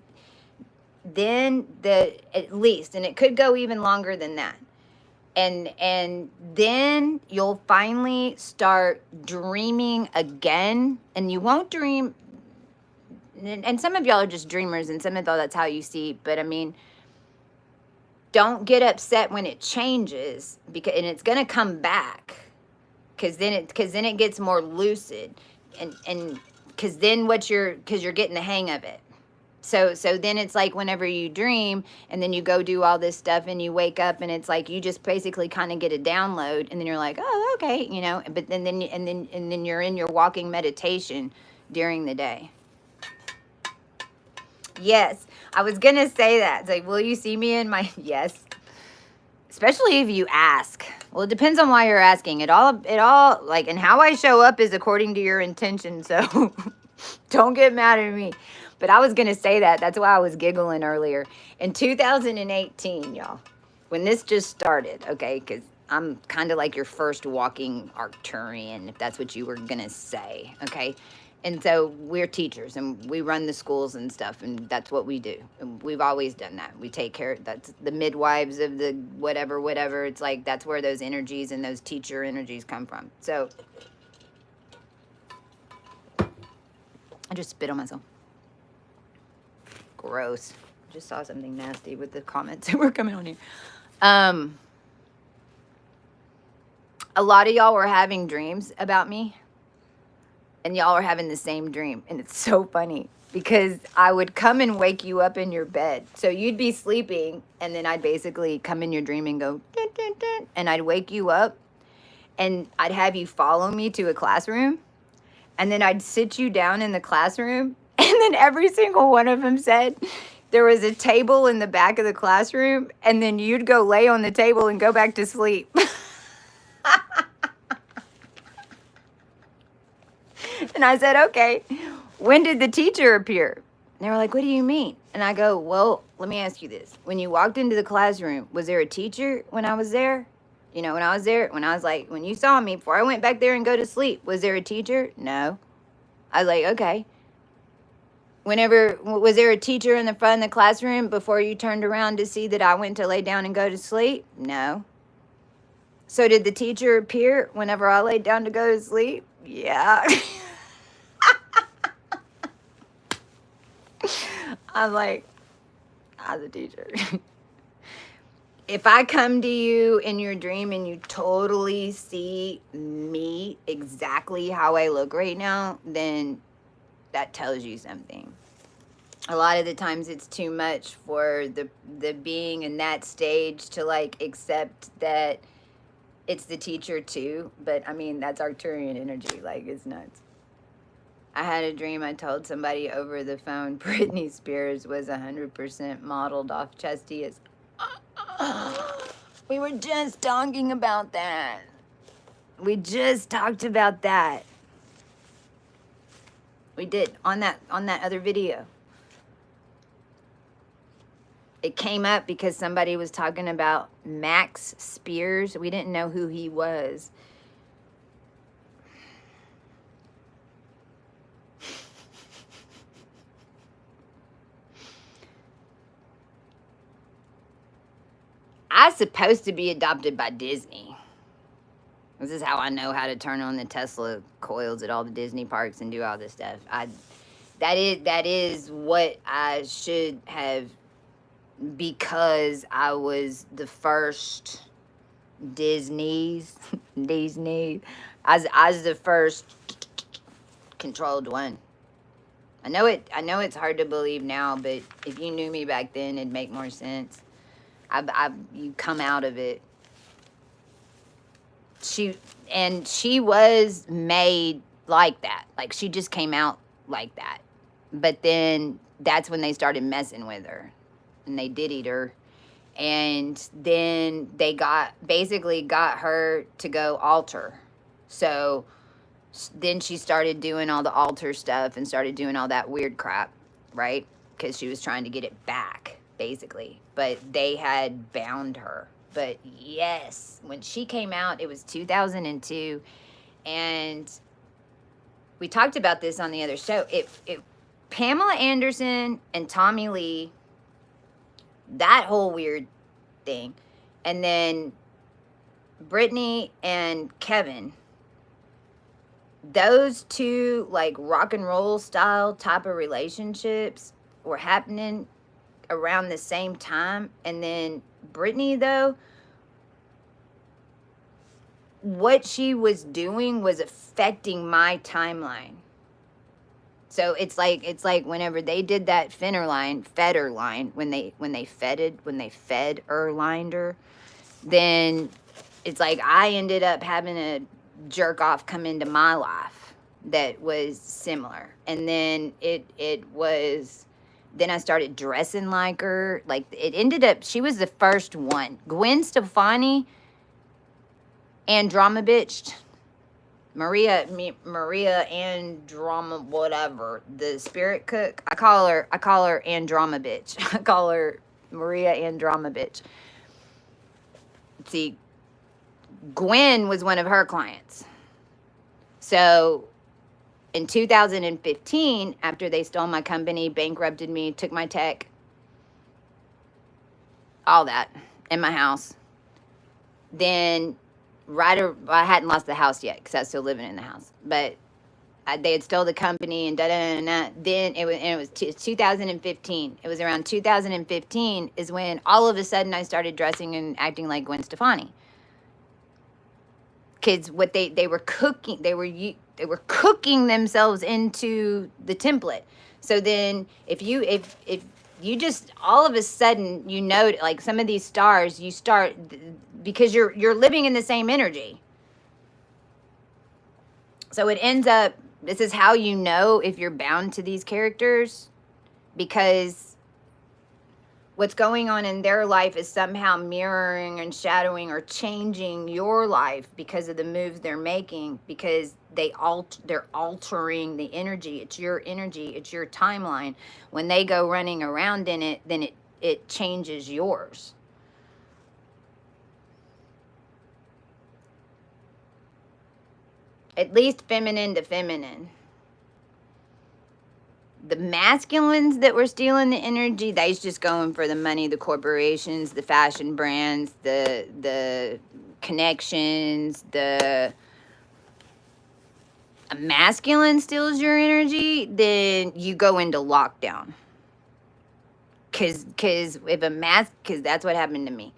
then at least, and it could go even longer than that. And then you'll finally start dreaming again, and you won't dream. And some of y'all are just dreamers, and some of y'all that's how you see. But I mean, don't get upset when it changes, and it's gonna come back, because then it gets more lucid, and because you're getting the hang of it. So then it's like whenever you dream and then you go do all this stuff and you wake up, and it's like you just basically kind of get a download, and then you're like, oh, okay, you know. But then you're in your walking meditation during the day. Yes, I was gonna say that. It's like, will you see me in my yes? Especially if you ask. Well, it depends on why you're asking. It all like, and how I show up is according to your intention. So don't get mad at me. But I was gonna say that. That's why I was giggling earlier. In 2018, y'all, when this just started, okay, because I'm kind of like your first walking Arcturian, if that's what you were gonna say, okay? And so we're teachers, and we run the schools and stuff, and that's what we do. And we've always done that. We take care, that's the midwives of the whatever. It's like, that's where those energies and those teacher energies come from. So I just spit on myself. Gross. Just saw something nasty with the comments that were coming on here. A lot of y'all were having dreams about me, and y'all are having the same dream. And it's so funny because I would come and wake you up in your bed. So you'd be sleeping, and then I'd basically come in your dream and go, dun, dun, dun, and I'd wake you up, and I'd have you follow me to a classroom, and then I'd sit you down in the classroom, and then every single one of them said there was a table in the back of the classroom, and then you'd go lay on the table and go back to sleep. And I said, okay, when did the teacher appear? And they were like, what do you mean? And I go, well, let me ask you this. When you walked into the classroom, was there a teacher when I was there? You know, when I was there, when you saw me before I went back there and go to sleep, was there a teacher? No. I was like, okay. Was there a teacher in the front of the classroom before you turned around to see that I went to lay down and go to sleep? No. So did the teacher appear whenever I laid down to go to sleep? Yeah. I'm like, I'm the teacher. If I come to you in your dream and you totally see me exactly how I look right now, then that tells you something. A lot of the times it's too much for the being in that stage to like accept that it's the teacher too. But I mean, that's Arcturian energy. Like, it's nuts. I had a dream. I told somebody over the phone Britney Spears was 100% modeled off Chesty. We were just talking about that. We just talked about that. We did on that other video. It came up because somebody was talking about Max Spears. We didn't know who he was. I was supposed to be adopted by Disney. This is how I know how to turn on the Tesla coils at all the Disney parks and do all this stuff. That is what I should have, because I was the first Disney's. Disney. I was the first controlled one. I know it's hard to believe now, but if you knew me back then, it'd make more sense. You come out of it. She was made like that. Like, she just came out like that. But then that's when they started messing with her, and they did eat her. And then they basically got her to go alter. So then she started doing all the altar stuff and started doing all that weird crap, right? Because she was trying to get it back, basically. But they had bound her. But yes, when she came out, it was 2002. And we talked about this on the other show. Pamela Anderson and Tommy Lee, that whole weird thing. And then Britney and Kevin, those two, like, rock and roll style type of relationships were happening around the same time. And then Britney, though, what she was doing was affecting my timeline. So it's like whenever they did that Feder line, when they fed lined her, then it's like I ended up having a jerk off come into my life that was similar. And then then I started dressing like her. Like, it ended up, she was the first one. Gwen Stefani and Drama Bitch. Maria Androma, whatever, the spirit cook. I call her Androma Bitch. I call her Maria Androma Bitch. See, Gwen was one of her clients. So in 2015, after they stole my company, bankrupted me, took my tech, all that, in my house, then I hadn't lost the house yet because I was still living in the house, but they had stole the company and da-da-da-da-da. Then it was 2015. It was around 2015 is when all of a sudden I started dressing and acting like Gwen Stefani. Kids, what they were cooking, they were cooking themselves into the template. So then if you just all of a sudden, like, some of these stars, you start, because you're living in the same energy. So it ends up, this is how you know if you're bound to these characters, because what's going on in their life is somehow mirroring and shadowing or changing your life because of the moves they're making, because they're altering the energy. It's your energy, it's your timeline. When they go running around in it, then it changes yours. At least feminine to feminine. The masculines that were stealing the energy, they's just going for the money, the corporations, the fashion brands, the connections. A masculine steals your energy, then you go into lockdown. Cause that's what happened to me.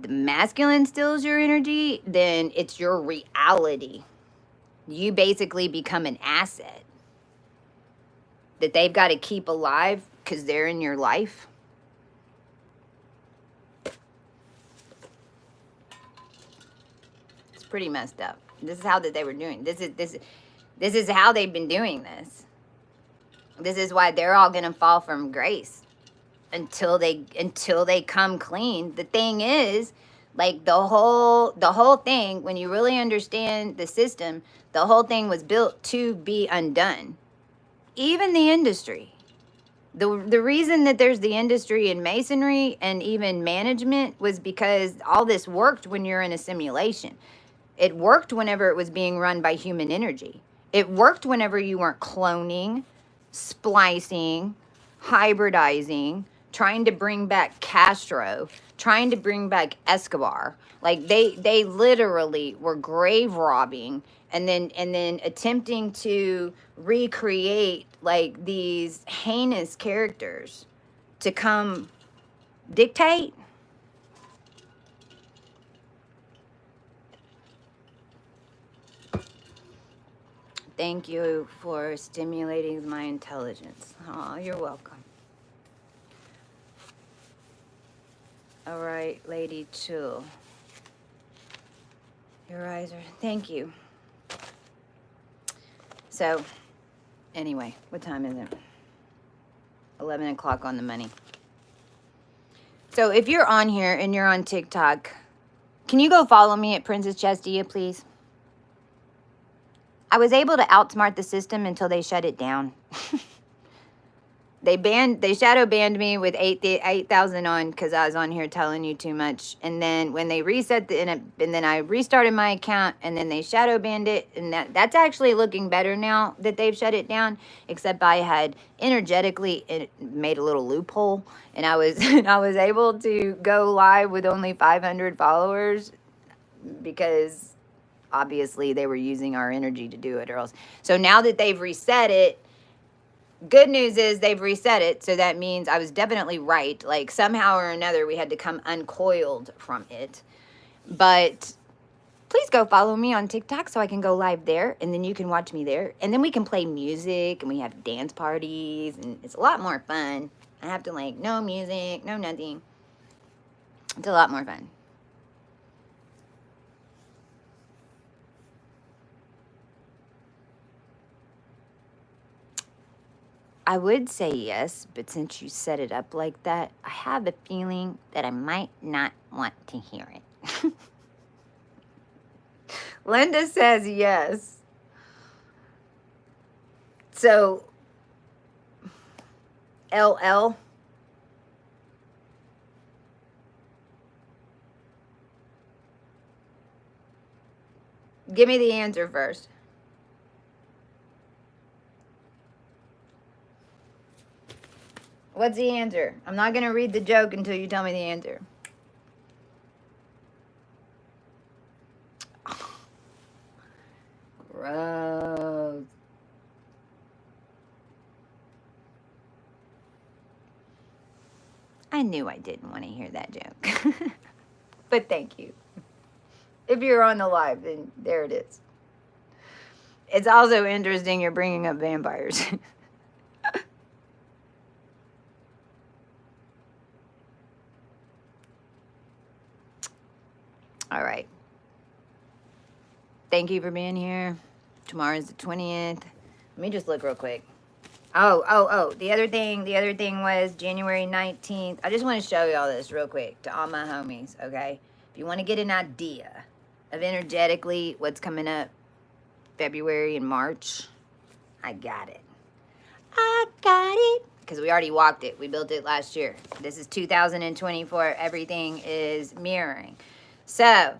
The masculine steals your energy, then it's your reality. You basically become an asset that they've got to keep alive because they're in your life. It's pretty messed up. This is how that they were doing. This is how they've been doing this. This is why they're all gonna fall from grace until they come clean. The thing is, like, the whole thing, when you really understand the system, the whole thing was built to be undone. Even the industry. The reason that there's the industry in Masonry and even management was because all this worked when you're in a simulation. It worked whenever it was being run by human energy. It worked whenever you weren't cloning, splicing, hybridizing, trying to bring back Castro, trying to bring back Escobar. Like, they literally were grave robbing and then attempting to recreate, like, these heinous characters to come dictate. Thank you for stimulating my intelligence. Oh, you're welcome. All right, Lady Chill. Your eyes are... Thank you. So, anyway, what time is it? 11 o'clock on the money. So, if you're on here and you're on TikTok, can you go follow me at Princess Chestia, please? I was able to outsmart the system until they shut it down. They shadow banned me with 8,000 on because I was on here telling you too much. And then when they reset and then I restarted my account, and then they shadow banned it, and that's actually looking better now that they've shut it down. Except I had energetically it made a little loophole, and I was I was able to go live with only 500 followers because obviously they were using our energy to do it, or else. So now that they've reset it. Good news is they've reset it, so that means I was definitely right. Like, somehow or another, we had to come uncoiled from it. But please go follow me on TikTok so I can go live there, and then you can watch me there. And then we can play music, and we have dance parties, and it's a lot more fun. I have to, like, no music, no nothing. It's a lot more fun. I would say yes, but since you set it up like that, I have a feeling that I might not want to hear it. Linda says yes. So, LL. Give me the answer first. What's the answer? I'm not going to read the joke until you tell me the answer. Gross. I knew I didn't want to hear that joke. But thank you. If you're on the live, then there it is. It's also interesting you're bringing up vampires. All right. Thank you for being here. Tomorrow's the 20th. Let me just look real quick. Oh. The other thing was January 19th. I just want to show y'all this real quick to all my homies, okay? If you want to get an idea of energetically what's coming up February and March, I got it. Because we already walked it. We built it last year. This is 2024. Everything is mirroring. So,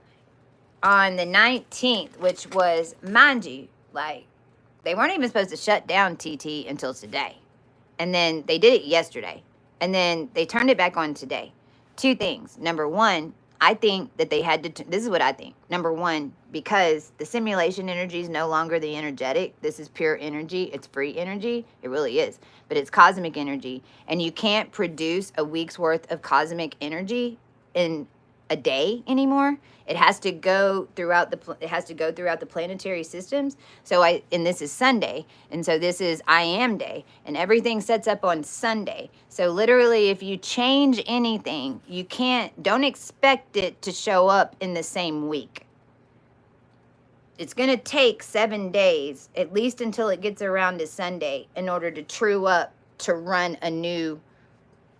on the 19th, which was, mind you, like, they weren't even supposed to shut down TT until today. And then they did it yesterday. And then they turned it back on today. Two things. Number one, I think that they had to, this is what I think. Number one, because the simulation energy is no longer the energetic. This is pure energy. It's free energy. It really is. But it's cosmic energy. And you can't produce a week's worth of cosmic energy in a day anymore. It has to go throughout the planetary systems. So and this is Sunday, and so this is I am day, and everything sets up on Sunday. So literally, if you change anything, don't expect it to show up in the same week. It's going to take 7 days, at least until it gets around to Sunday, in order to true up to run a new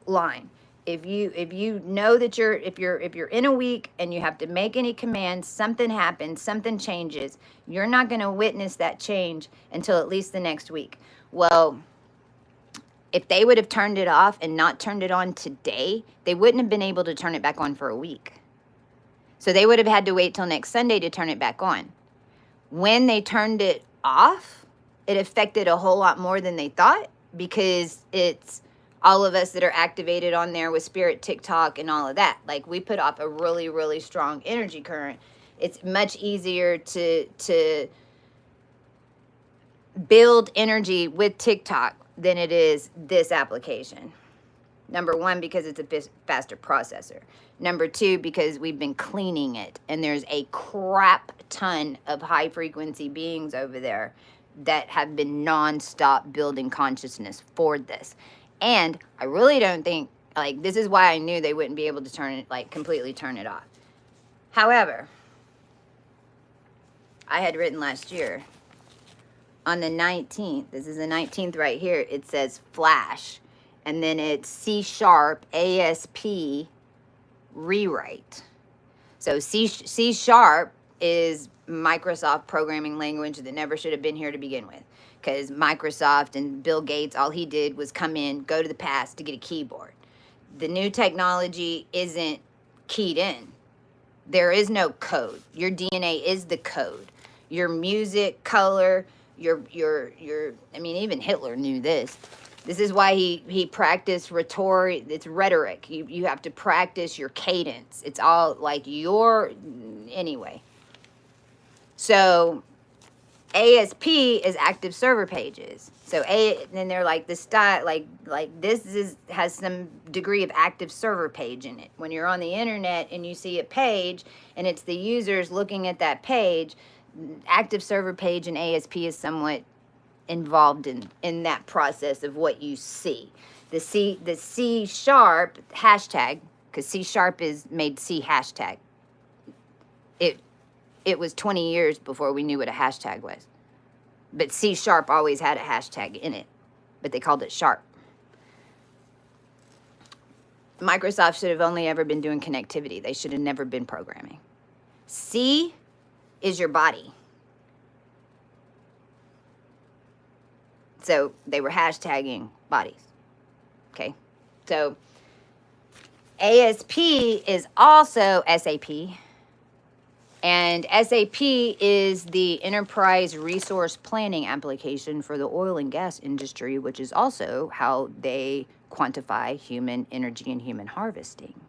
line. If you know that if you're in a week and you have to make any commands, something happens, something changes, you're not going to witness that change until at least the next week. Well, if they would have turned it off and not turned it on today, they wouldn't have been able to turn it back on for a week. So they would have had to wait till next Sunday to turn it back on. When they turned it off, it affected a whole lot more than they thought, because it's all of us that are activated on there with Spirit, TikTok, and all of that. Like, we put off a really, really strong energy current. It's much easier to build energy with TikTok than it is this application. Number one, because it's a faster processor. Number two, because we've been cleaning it, and there's a crap ton of high frequency beings over there that have been non-stop building consciousness for this. And I really don't think, like, this is why I knew they wouldn't be able to turn it, like, completely turn it off. However, I had written last year on the 19th, this is the 19th right here, it says flash, and then it's C# ASP rewrite. So C# is Microsoft programming language that never should have been here to begin with, because Microsoft and Bill Gates, all he did was come in, go to the past to get a keyboard. The new technology isn't keyed in. There is no code. Your DNA is the code. Your music, color, your I mean, even Hitler knew this. This is why he practiced rhetoric. It's rhetoric. You have to practice your cadence. It's all like your, anyway. So ASP is active server pages. So then they're like the style, like this has some degree of active server page in it. When you're on the internet and you see a page and it's the users looking at that page, active server page and ASP is somewhat involved in that process of what you see. The C# hashtag, because C# is made C hashtag. It was 20 years before we knew what a hashtag was. But C# always had a hashtag in it, but they called it sharp. Microsoft should have only ever been doing connectivity. They should have never been programming. C is your body. So they were hashtagging bodies. Okay. So ASP is also SAP. And SAP is the Enterprise Resource Planning application for the oil and gas industry, which is also how they quantify human energy and human harvesting.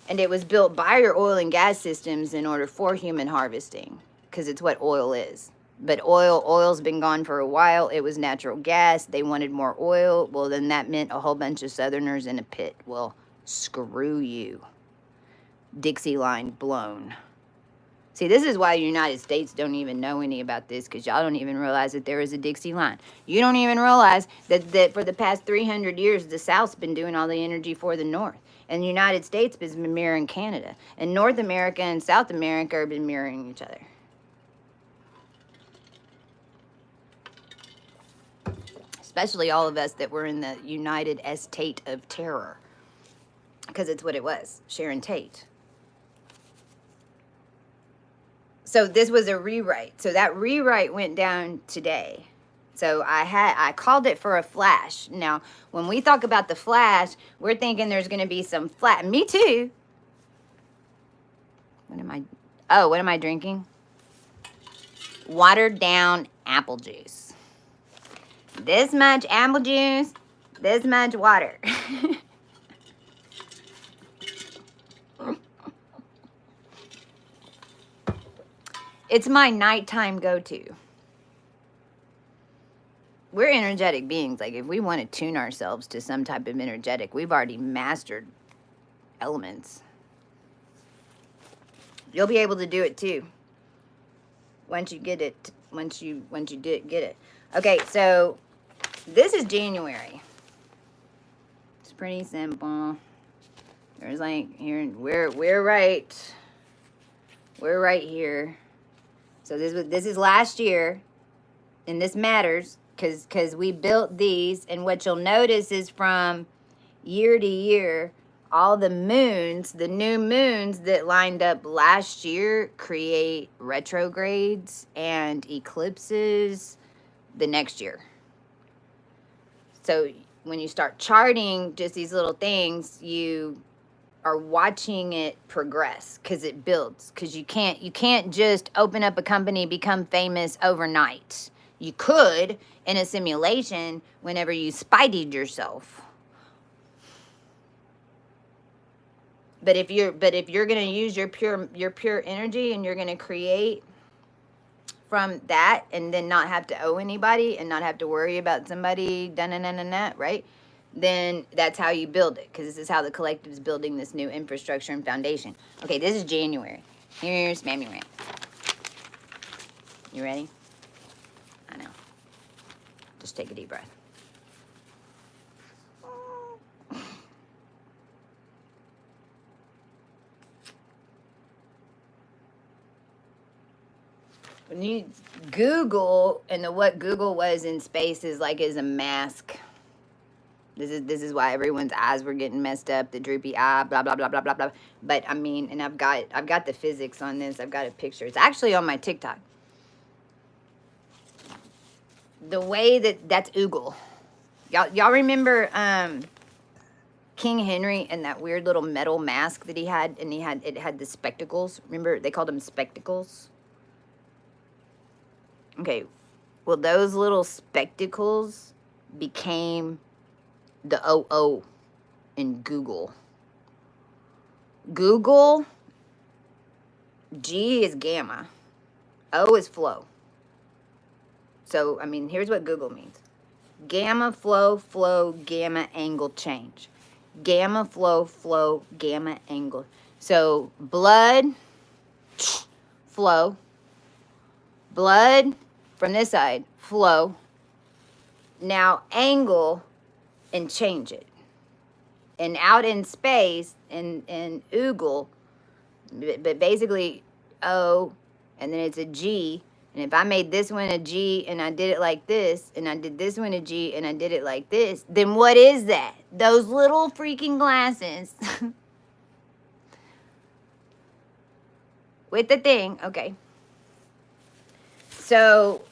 And it was built by your oil and gas systems in order for human harvesting, because it's what oil is. But oil's been gone for a while. It was natural gas. They wanted more oil. Well, then that meant a whole bunch of Southerners in a pit. Well, screw you. Dixie line blown. See, this is why the United States don't even know any about this, because y'all don't even realize that there is a Dixie line. You don't even realize that for the past 300 years, the South's been doing all the energy for the North. And the United States has been mirroring Canada. And North America and South America have been mirroring each other. Especially all of us that were in the United Estate of Terror. Because it's what it was, Sharon Tate. So this was a rewrite. So that rewrite went down today. So I called it for a flash. Now, when we talk about the flash, we're thinking there's going to be some flat. Me too. What am I drinking? Watered down apple juice. This much apple juice, this much water. It's my nighttime go-to. We're energetic beings. Like, if we want to tune ourselves to some type of energetic, we've already mastered elements. You'll be able to do it too. Once you get it. Once you get it. Okay, so this is January. It's pretty simple. There's like here, we're right. We're right here. So this is last year, and this matters because we built these, and what you'll notice is from year to year, all the moons, the new moons that lined up last year create retrogrades and eclipses the next year. So when you start charting just these little things, you are watching it progress because it builds. Because you can't just open up a company, become famous overnight. You could in a simulation whenever you spideyed yourself. But if you're gonna use your pure energy and you're gonna create from that and then not have to owe anybody and not have to worry about somebody right? Then that's how you build it, because this is how the collective is building this new infrastructure and foundation. Okay, this is January. Here's Mammy Rant. You ready? I know. Just take a deep breath. When you Google, and what Google was in space is a mask. This is why everyone's eyes were getting messed up, the droopy eye, blah blah blah blah blah blah. But I mean, and I've got the physics on this. I've got a picture. It's actually on my TikTok. The way that's oogle. Y'all remember King Henry and that weird little metal mask that he had, and it had the spectacles. Remember, they called them spectacles. Okay, well, those little spectacles became the OO in Google. Google, G is gamma, O is flow. So, I mean, here's what Google means. Gamma, flow, flow, gamma, angle, change. Gamma, flow, flow, gamma, angle. So, blood, flow. Blood from this side, flow. Now, angle and change it. And out in space, in oogle, but basically O, and then it's a G. And if I made this one a G and I did it like this, and I did this one a G and I did it like this, then what is that? Those little freaking glasses. With the thing, okay. So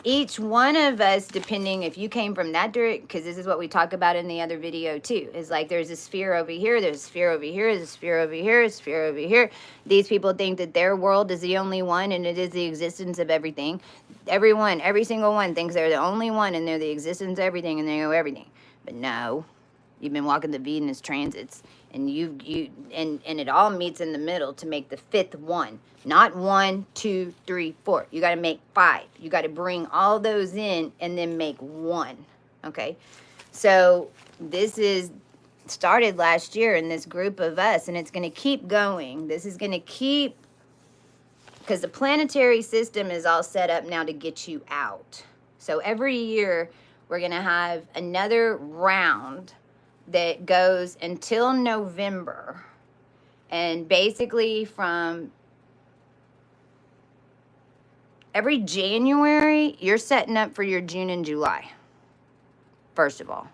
each one of us, depending if you came from that direction, because this is what we talk about in the other video too, is like there's a sphere over here, there's a sphere over here, there's a sphere over here, a sphere over here. These people think that their world is the only one and it is the existence of everything. Everyone, every single one thinks they're the only one and they're the existence of everything and they know everything. But no, you've been walking the Venus transits and and it all meets in the middle to make the fifth one. Not 1, 2, 3, 4. You got to make 5. You got to bring all those in and then make one. Okay? So this is started last year in this group of us, and it's going to keep going. This is going to keep, because the planetary system is all set up now to get you out. So every year we're going to have another round that goes until November. And basically from every January, you're setting up for your June and July, first of all.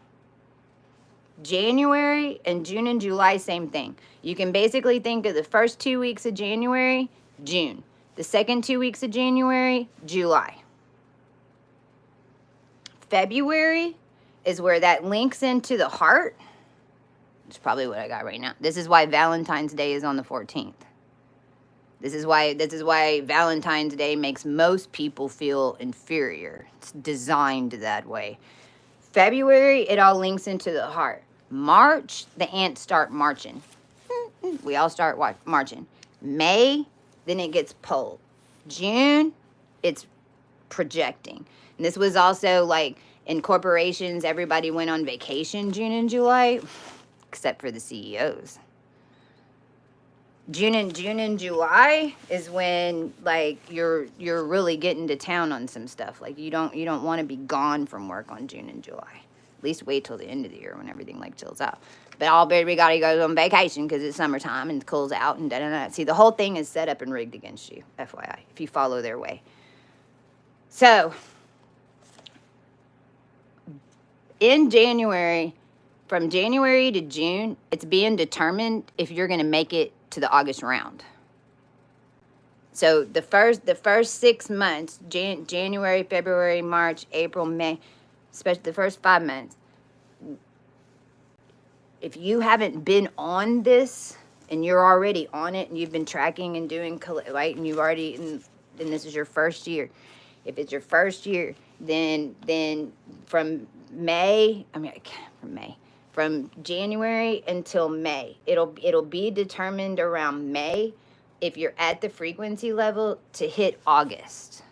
January and June and July, same thing. You can basically think of the first 2 weeks of January, June. The second 2 weeks of January, July. February is where that links into the heart. It's probably what I got right now. This is why Valentine's Day is on the 14th. This is why Valentine's Day makes most people feel inferior. It's designed that way. February, it all links into the heart. March, the ants start marching. We all start marching. May, then it gets pulled. June, it's projecting. And this was also like in corporations, everybody went on vacation June and July, except for the CEOs. June and July is when like you're really getting to town on some stuff. Like you don't want to be gone from work on June and July. At least wait till the end of the year when everything like chills out. But everybody goes on vacation because it's summertime and it cools out and da-da-da. See, the whole thing is set up and rigged against you, FYI, if you follow their way. So in January, from January to June, it's being determined if you're going to make it to the August round. So the first 6 months, January, February, March, April, May, especially the first 5 months, if you haven't been on this and you're already on it and you've been tracking and doing, right, and you've already, and this is your first year. If it's your first year, then from from January until May, it'll be determined around May if you're at the frequency level to hit August,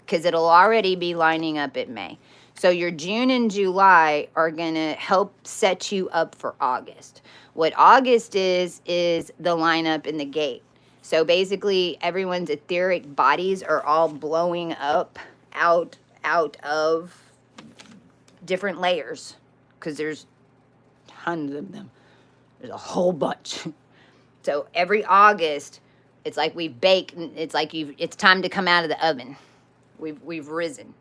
because it'll already be lining up at May. So your June and July are gonna help set you up for August. What August is the lineup in the gate. So basically everyone's etheric bodies are all blowing up out out of different layers, because there's tons of them. There's a whole bunch. So every August, it's like we've baked. It's like it's time to come out of the oven. We've risen.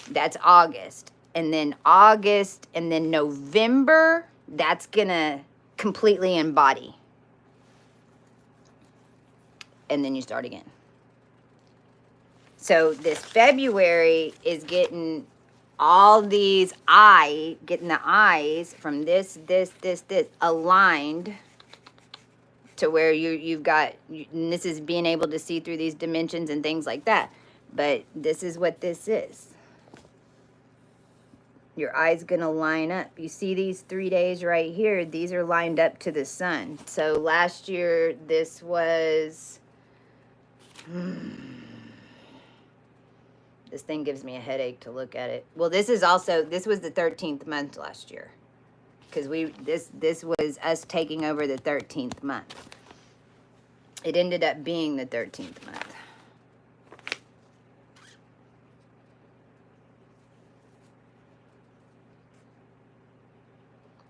That's August. And then August and then November, that's gonna completely embody. And then you start again. So this February is getting all these getting the eyes from this aligned to where you've got, and this is being able to see through these dimensions and things like that. But this is what this is. Your eye's going to line up. You see these 3 days right here? These are lined up to the sun. So last year, this was... This thing gives me a headache to look at it. Well, this was the 13th month last year. Because this was us taking over the 13th month. It ended up being the 13th month.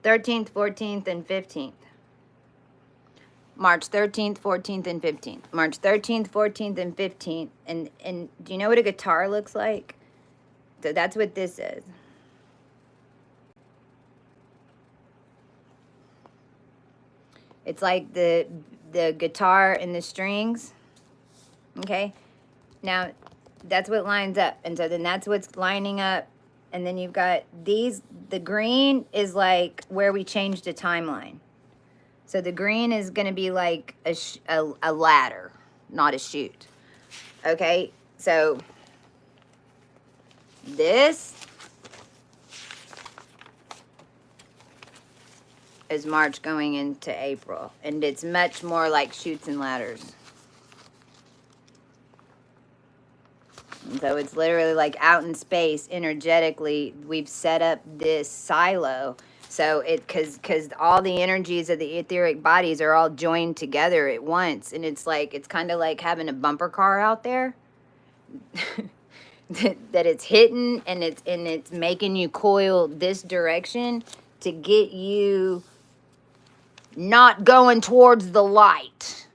13th, 14th, and 15th. March 13th, 14th, and 15th. March 13th, 14th, and 15th. And do you know what a guitar looks like? So that's what this is. It's like the guitar and the strings. Okay? Now, that's what lines up. And so then that's what's lining up. And then you've got these. The green is like where we changed the timeline. So the green is going to be like a ladder, not a chute. Okay? So this is March going into April. And it's much more like chutes and ladders. And so it's literally like out in space, energetically, we've set up this silo. So because all the energies of the etheric bodies are all joined together at once. And it's like, it's kind of like having a bumper car out there that it's hitting and it's making you coil this direction to get you not going towards the light.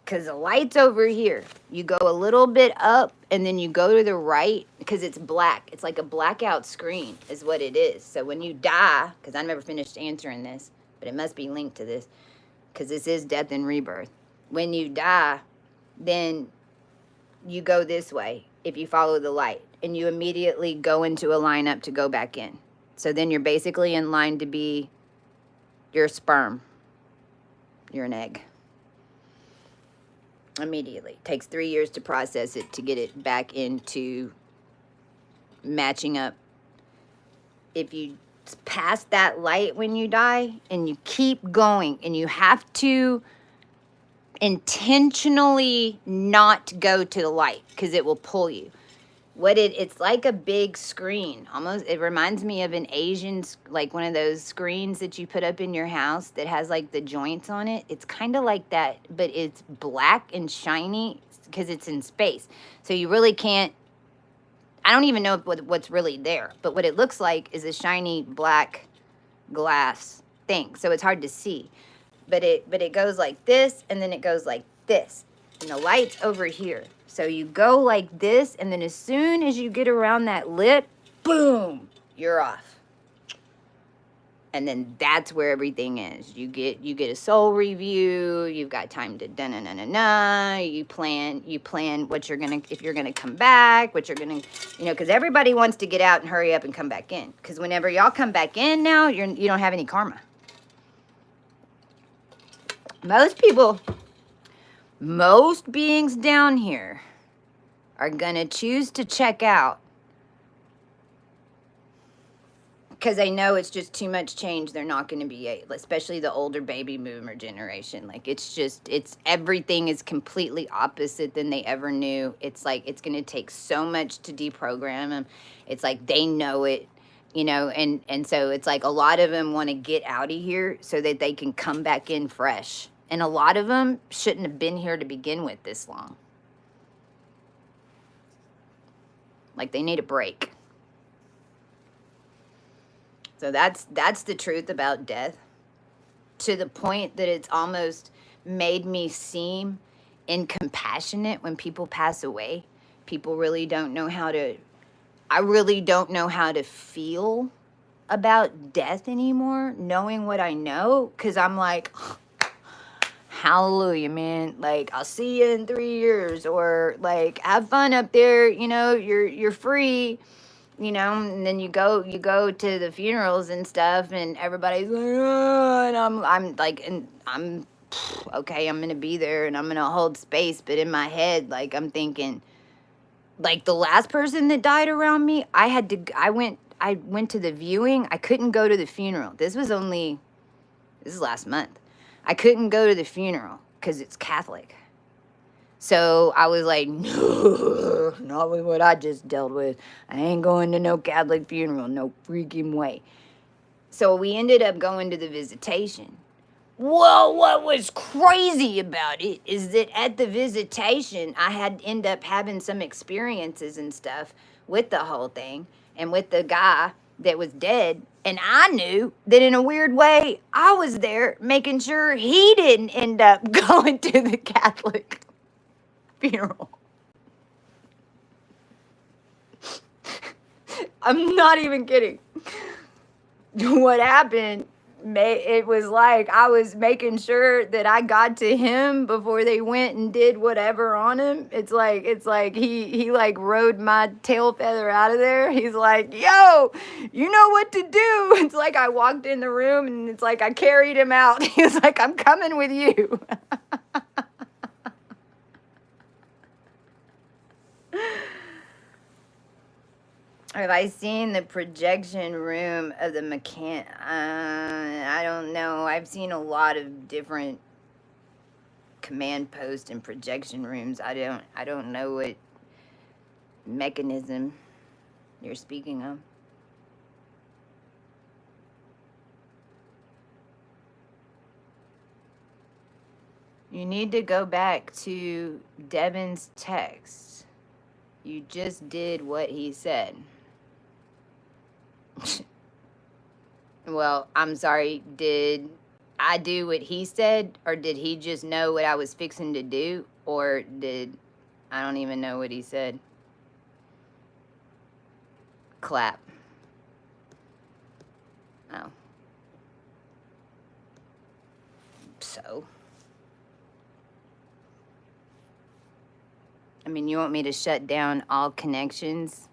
Because the light's over here. You go a little bit up and then you go to the right because it's black. It's like a blackout screen is what it is. So when you die, because I never finished answering this, but it must be linked to this because this is death and rebirth. When you die, then you go this way if you follow the light. And you immediately go into a lineup to go back in. So then you're basically in line to be your sperm. You're an egg. Immediately. Takes 3 years to process it to get it back into matching up. If you pass that light when you die and you keep going and you have to intentionally not go to the light because it will pull you. It's like a big screen. Almost, it reminds me of an Asian, like one of those screens that you put up in your house that has like the joints on it. It's kind of like that, but it's black and shiny because it's in space. So you really can't, I don't even know what's really there, but what it looks like is a shiny black glass thing. So it's hard to see, but it goes like this and then it goes like this and the light's over here. So you go like this, and then as soon as you get around that lip, boom, you're off. And then that's where everything is. You get a soul review. You've got time to da-na-na-na-na. You plan what you're gonna, if you're gonna come back, what you're gonna, because everybody wants to get out and hurry up and come back in. Because whenever y'all come back in now, you don't have any karma. Most beings down here are going to choose to check out because they know it's just too much change. They're not going to be, especially the older baby boomer generation. Like, everything is completely opposite than they ever knew. It's like, it's going to take so much to deprogram them. It's like they know it, and so it's like a lot of them want to get out of here so that they can come back in fresh. And a lot of them shouldn't have been here to begin with this long. Like they need a break. So that's the truth about death. To the point that it's almost made me seem incompassionate when people pass away. People really don't know how to, I really don't know how to feel about death anymore, knowing what I know, because I'm like, hallelujah, man. Like, I'll see you in 3 years, or like, have fun up there, you know, you're free, you know. And then you go to the funerals and stuff, and everybody's like, oh, and I'm like, and I'm okay, I'm gonna be there and I'm gonna hold space. But in my head, like, I'm thinking, like, the last person that died around me, I went to the viewing. I couldn't go to the funeral. This is last month. I couldn't go to the funeral because it's Catholic. So I was like, no, not with what I just dealt with. I ain't going to no Catholic funeral, no freaking way. So we ended up going to the visitation. Well, what was crazy about it is that at the visitation, I had end up having some experiences and stuff with the whole thing and with the guy that was dead. And I knew that in a weird way, I was there making sure he didn't end up going to the Catholic funeral. I'm not even kidding. What happened, it was like I was making sure that I got to him before they went and did whatever on him. It's like he like rode my tail feather out of there. He's like, yo, you know what to do. It's like I walked in the room and it's like I carried him out. He was like, I'm coming with you. Have I seen the projection room of the I don't know. I've seen a lot of different command post and projection rooms. I don't know what mechanism you're speaking of. You need to go back to Devin's text. You just did what he said. Well, I'm sorry, did I do what he said, or did he just know what I was fixing to do, or I don't even know what he said. Clap. Oh. So. I mean, you want me to shut down all connections?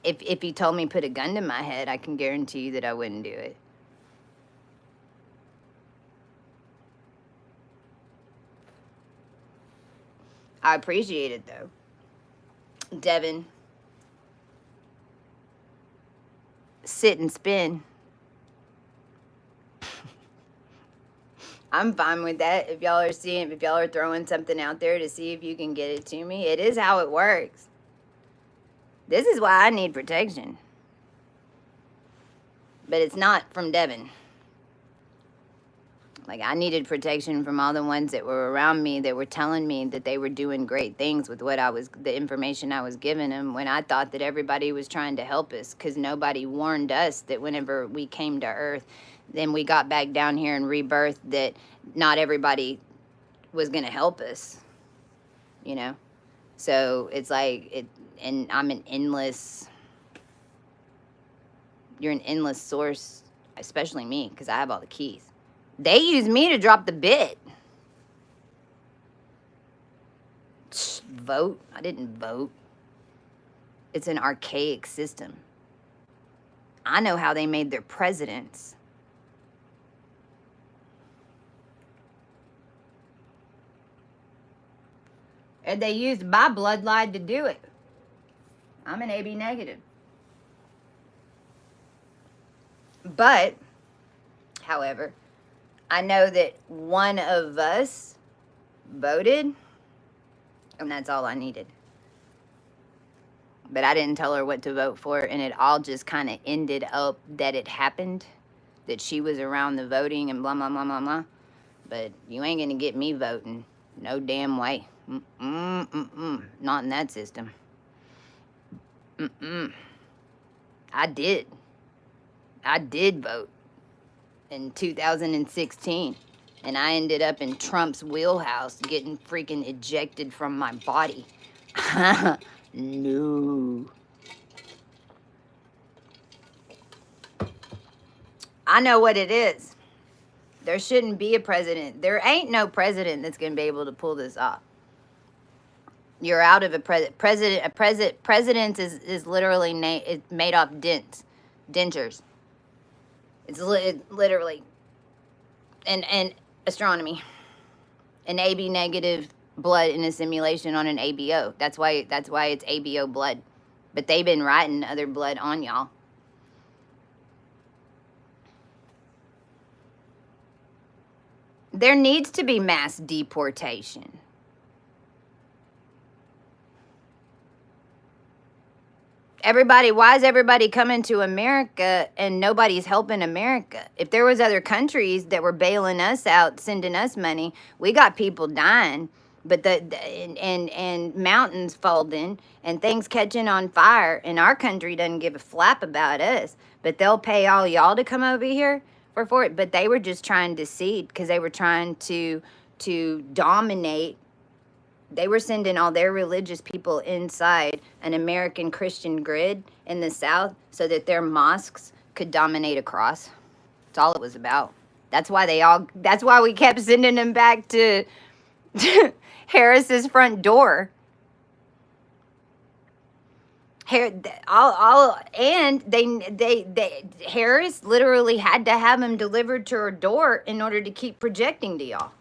If he told me put a gun to my head, I can guarantee you that I wouldn't do it. I appreciate it, though. Devin. Sit and spin. I'm fine with that. If y'all are throwing something out there to see if you can get it to me, it is how it works. This is why I need protection. But it's not from Devin. Like, I needed protection from all the ones that were around me that were telling me that they were doing great things with the information I was giving them, when I thought that everybody was trying to help us, because nobody warned us that whenever we came to Earth, then we got back down here and rebirthed, that not everybody was going to help us, you know? So it's like, and I'm you're an endless source, especially me, because I have all the keys. They use me to drop the bit. Vote? I didn't vote. It's an archaic system. I know how they made their presidents. And they used my bloodline to do it. I'm an AB negative. But, however, I know that one of us voted, and that's all I needed. But I didn't tell her what to vote for, and it all just kind of ended up that it happened, that she was around the voting and blah, blah, blah, blah, blah. But you ain't going to get me voting. No damn way. Not in that system. I did. I did vote in 2016. And I ended up in Trump's wheelhouse getting freaking ejected from my body. No. I know what it is. There shouldn't be a president. There ain't no president that's going to be able to pull this off. You're out of a president is literally it's made off dentures. It's literally and astronomy. An AB negative blood in a simulation on an ABO. That's why it's ABO blood. But they've been writing other blood on y'all. There needs to be mass deportation. Why is everybody coming to America and nobody's helping America? If there was other countries that were bailing us out, sending us money, we got people dying, but and mountains folding and things catching on fire, and our country doesn't give a flap about us, but they'll pay all y'all to come over here for it. But they were just trying to seed because they were trying to dominate. They were sending all their religious people inside an American Christian grid in the South so that their mosques could dominate across. That's all it was about. That's why we kept sending them back to Harris's front door. Harris literally had to have them delivered to her door in order to keep projecting to y'all.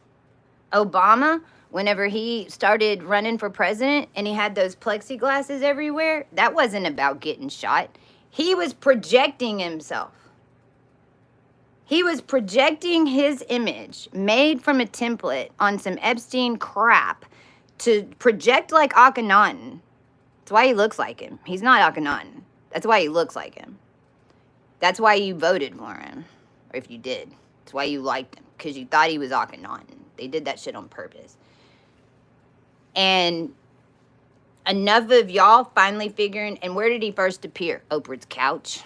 Obama, whenever he started running for president and he had those plexiglasses everywhere, that wasn't about getting shot. He was projecting himself. He was projecting his image made from a template on some Epstein crap to project like Akhenaten. That's why he looks like him. He's not Akhenaten. That's why he looks like him. That's why you voted for him. Or if you did. That's why you liked him. Because you thought he was Akhenaten. They did that shit on purpose. And enough of y'all finally figuring, and where did he first appear? Oprah's couch.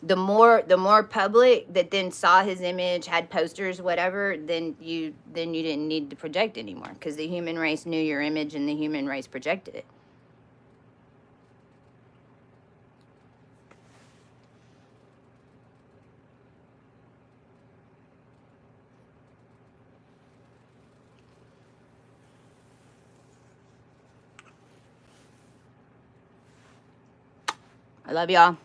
The more public that then saw his image, had posters, whatever, then you didn't need to project anymore, because the human race knew your image and the human race projected it. I love y'all.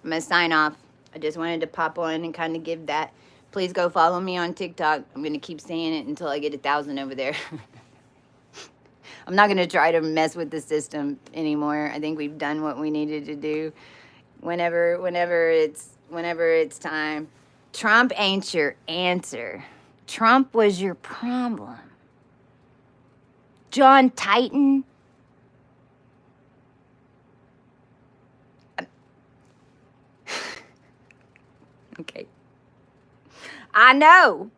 I'm going to sign off. I just wanted to pop on and kind of give that. Please go follow me on TikTok. I'm going to keep saying it until I get 1,000 over there. I'm not going to try to mess with the system anymore. I think we've done what we needed to do. Whenever it's time. Trump ain't your answer. Trump was your problem. John Titan. Okay. I know.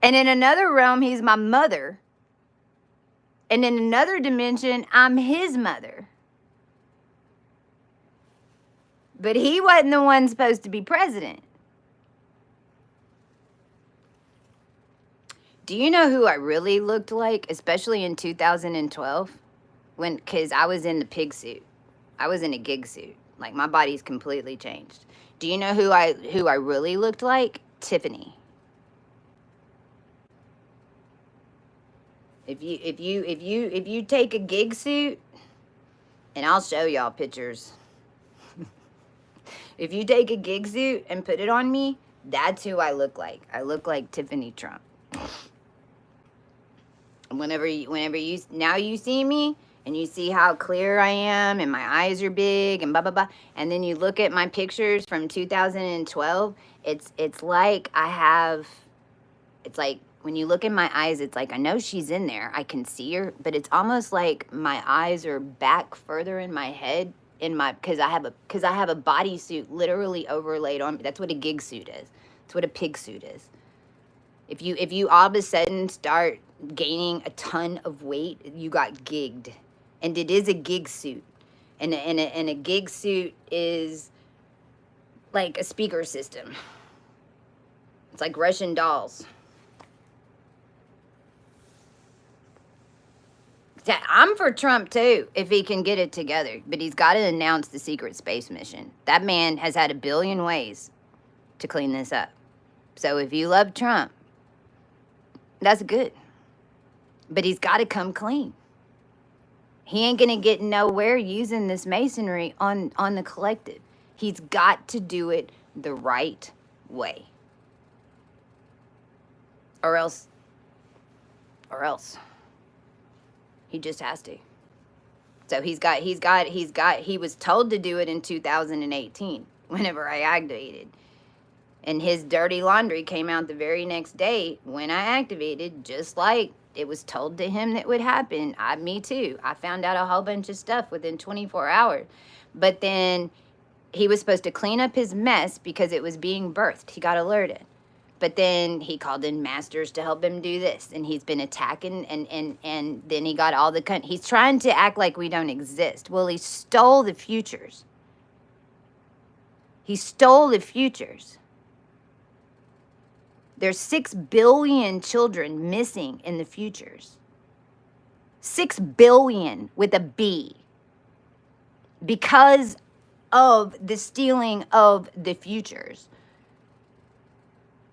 And in another realm, he's my mother. And in another dimension, I'm his mother. But he wasn't the one supposed to be president. Do you know who I really looked like, especially in 2012? Because I was in the pig suit. I was in a gig suit. Like, my body's completely changed. Do you know who I really looked like? Tiffany. If you take a gig suit, and I'll show y'all pictures. If you take a gig suit and put it on me, that's who I look like. I look like Tiffany Trump. Whenever you now you see me and you see how clear I am and my eyes are big and blah blah blah, and then you look at my pictures from 2012, it's like it's like when you look in my eyes, it's like I know she's in there, I can see her, but it's almost like my eyes are back further in my head because I have a bodysuit literally overlaid on me. That's what a gig suit is. That's what a pig suit is. If you all of a sudden start gaining a ton of weight, you got gigged. And it is a gig suit. And a gig suit is like a speaker system. It's like Russian dolls. I'm for Trump too, if he can get it together. But he's got to announce the secret space mission. That man has had a billion ways to clean this up. So if you love Trump, that's good. But he's got to come clean. He ain't going to get nowhere using this masonry on the collective. He's got to do it the right way. Or else. He just has to. So he was told to do it in 2018, whenever I activated. And his dirty laundry came out the very next day when I activated, just like it was told to him that would happen. Me too. I found out a whole bunch of stuff within 24 hours. But then he was supposed to clean up his mess because it was being birthed. He got alerted. But then he called in masters to help him do this. And he's been attacking. And then he got all the... He's trying to act like we don't exist. Well, he stole the futures. He stole the futures. There's 6 billion children missing in the futures. 6 billion with a B. Because of the stealing of the futures.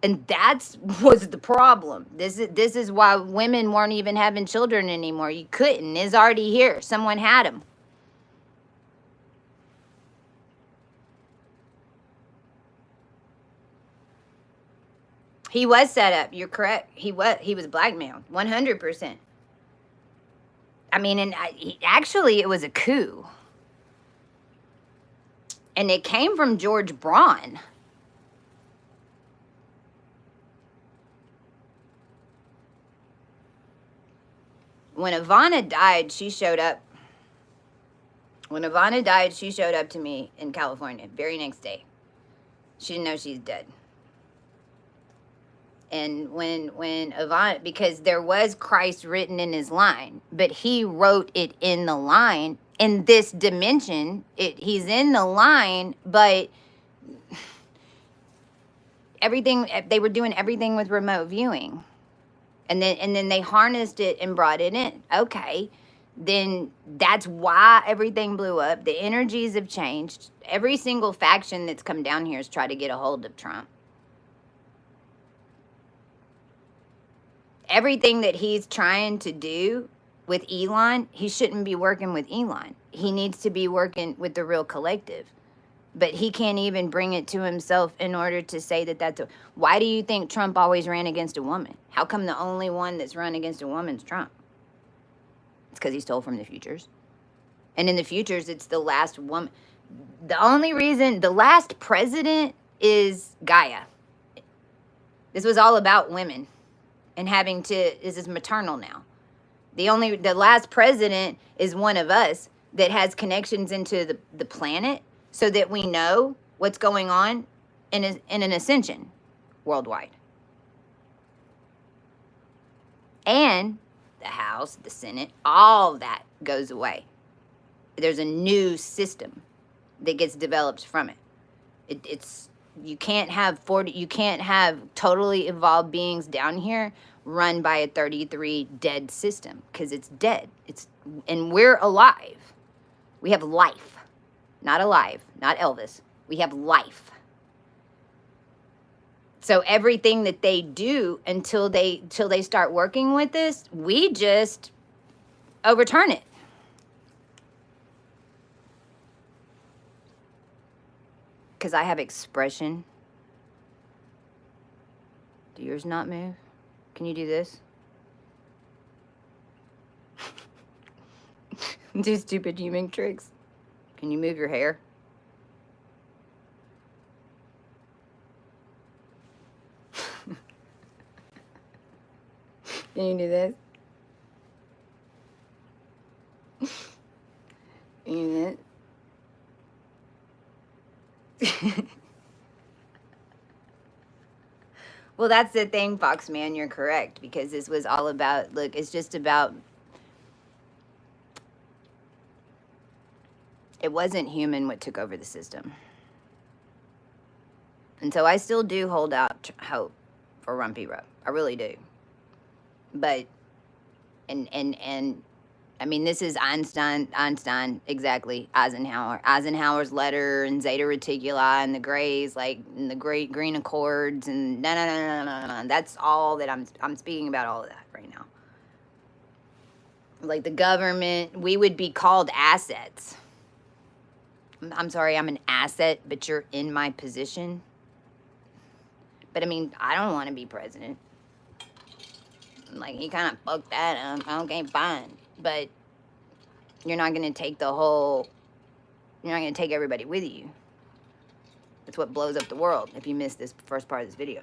And that's was the problem. This is why women weren't even having children anymore. You couldn't. It's already here. Someone had them. He was set up. You're correct. He was blackmailed. 100%. I mean, and actually, it was a coup. And it came from George Braun. When Ivana died, she showed up. When Ivana died, she showed up to me in California, very next day. She didn't know she's dead. And when Ivana, because there was Christ written in his line, but he wrote it in the line. In this dimension, he's in the line, but everything, they were doing everything with remote viewing. And then they harnessed it and brought it in. Okay, then that's why everything blew up. The energies have changed. Every single faction that's come down here has tried to get a hold of Trump. Everything that he's trying to do with Elon, he shouldn't be working with Elon. He needs to be working with the real collective. But he can't even bring it to himself in order to say that that's... Why do you think Trump always ran against a woman? How come the only one that's run against a woman's Trump? It's because he stole from the futures. And in the futures, it's the last woman. The only reason... The last president is Gaia. This was all about women. And having to... This is maternal now. The last president is one of us that has connections into the planet, so that we know what's going on in an ascension worldwide. And the House, the Senate, all that goes away. There's a new system that gets developed from it. It's you can't have totally evolved beings down here run by a 33 dead system, because it's dead. And we're alive. We have life. Not alive, not Elvis. We have life. So everything that they do until they start working with this, we just overturn it. Because I have expression. Do yours not move? Can you do this? Do stupid human tricks. Can you move your hair? Can you do this? Can you do this? Well, that's the thing, Foxman. You're correct, because this was all about, look, it's just about... It wasn't human what took over the system. And so I still do hold out hope for Rumpy Rup. I really do. But, and I mean, this is Einstein, exactly, Eisenhower. Eisenhower's letter and Zeta Reticuli and the Greys, like, and the great green accords and no. That's all that I'm speaking about all of that right now. Like the government, we would be called assets. I'm sorry, I'm an asset, but you're in my position. But I mean, I don't want to be president. Like, he kind of fucked that up. Okay, fine. But you're not going to take the whole, you're not going to take everybody with you. That's what blows up the world if you missed this first part of this video.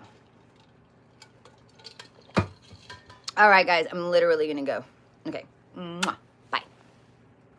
All right, guys, I'm literally going to go. Okay. Mwah.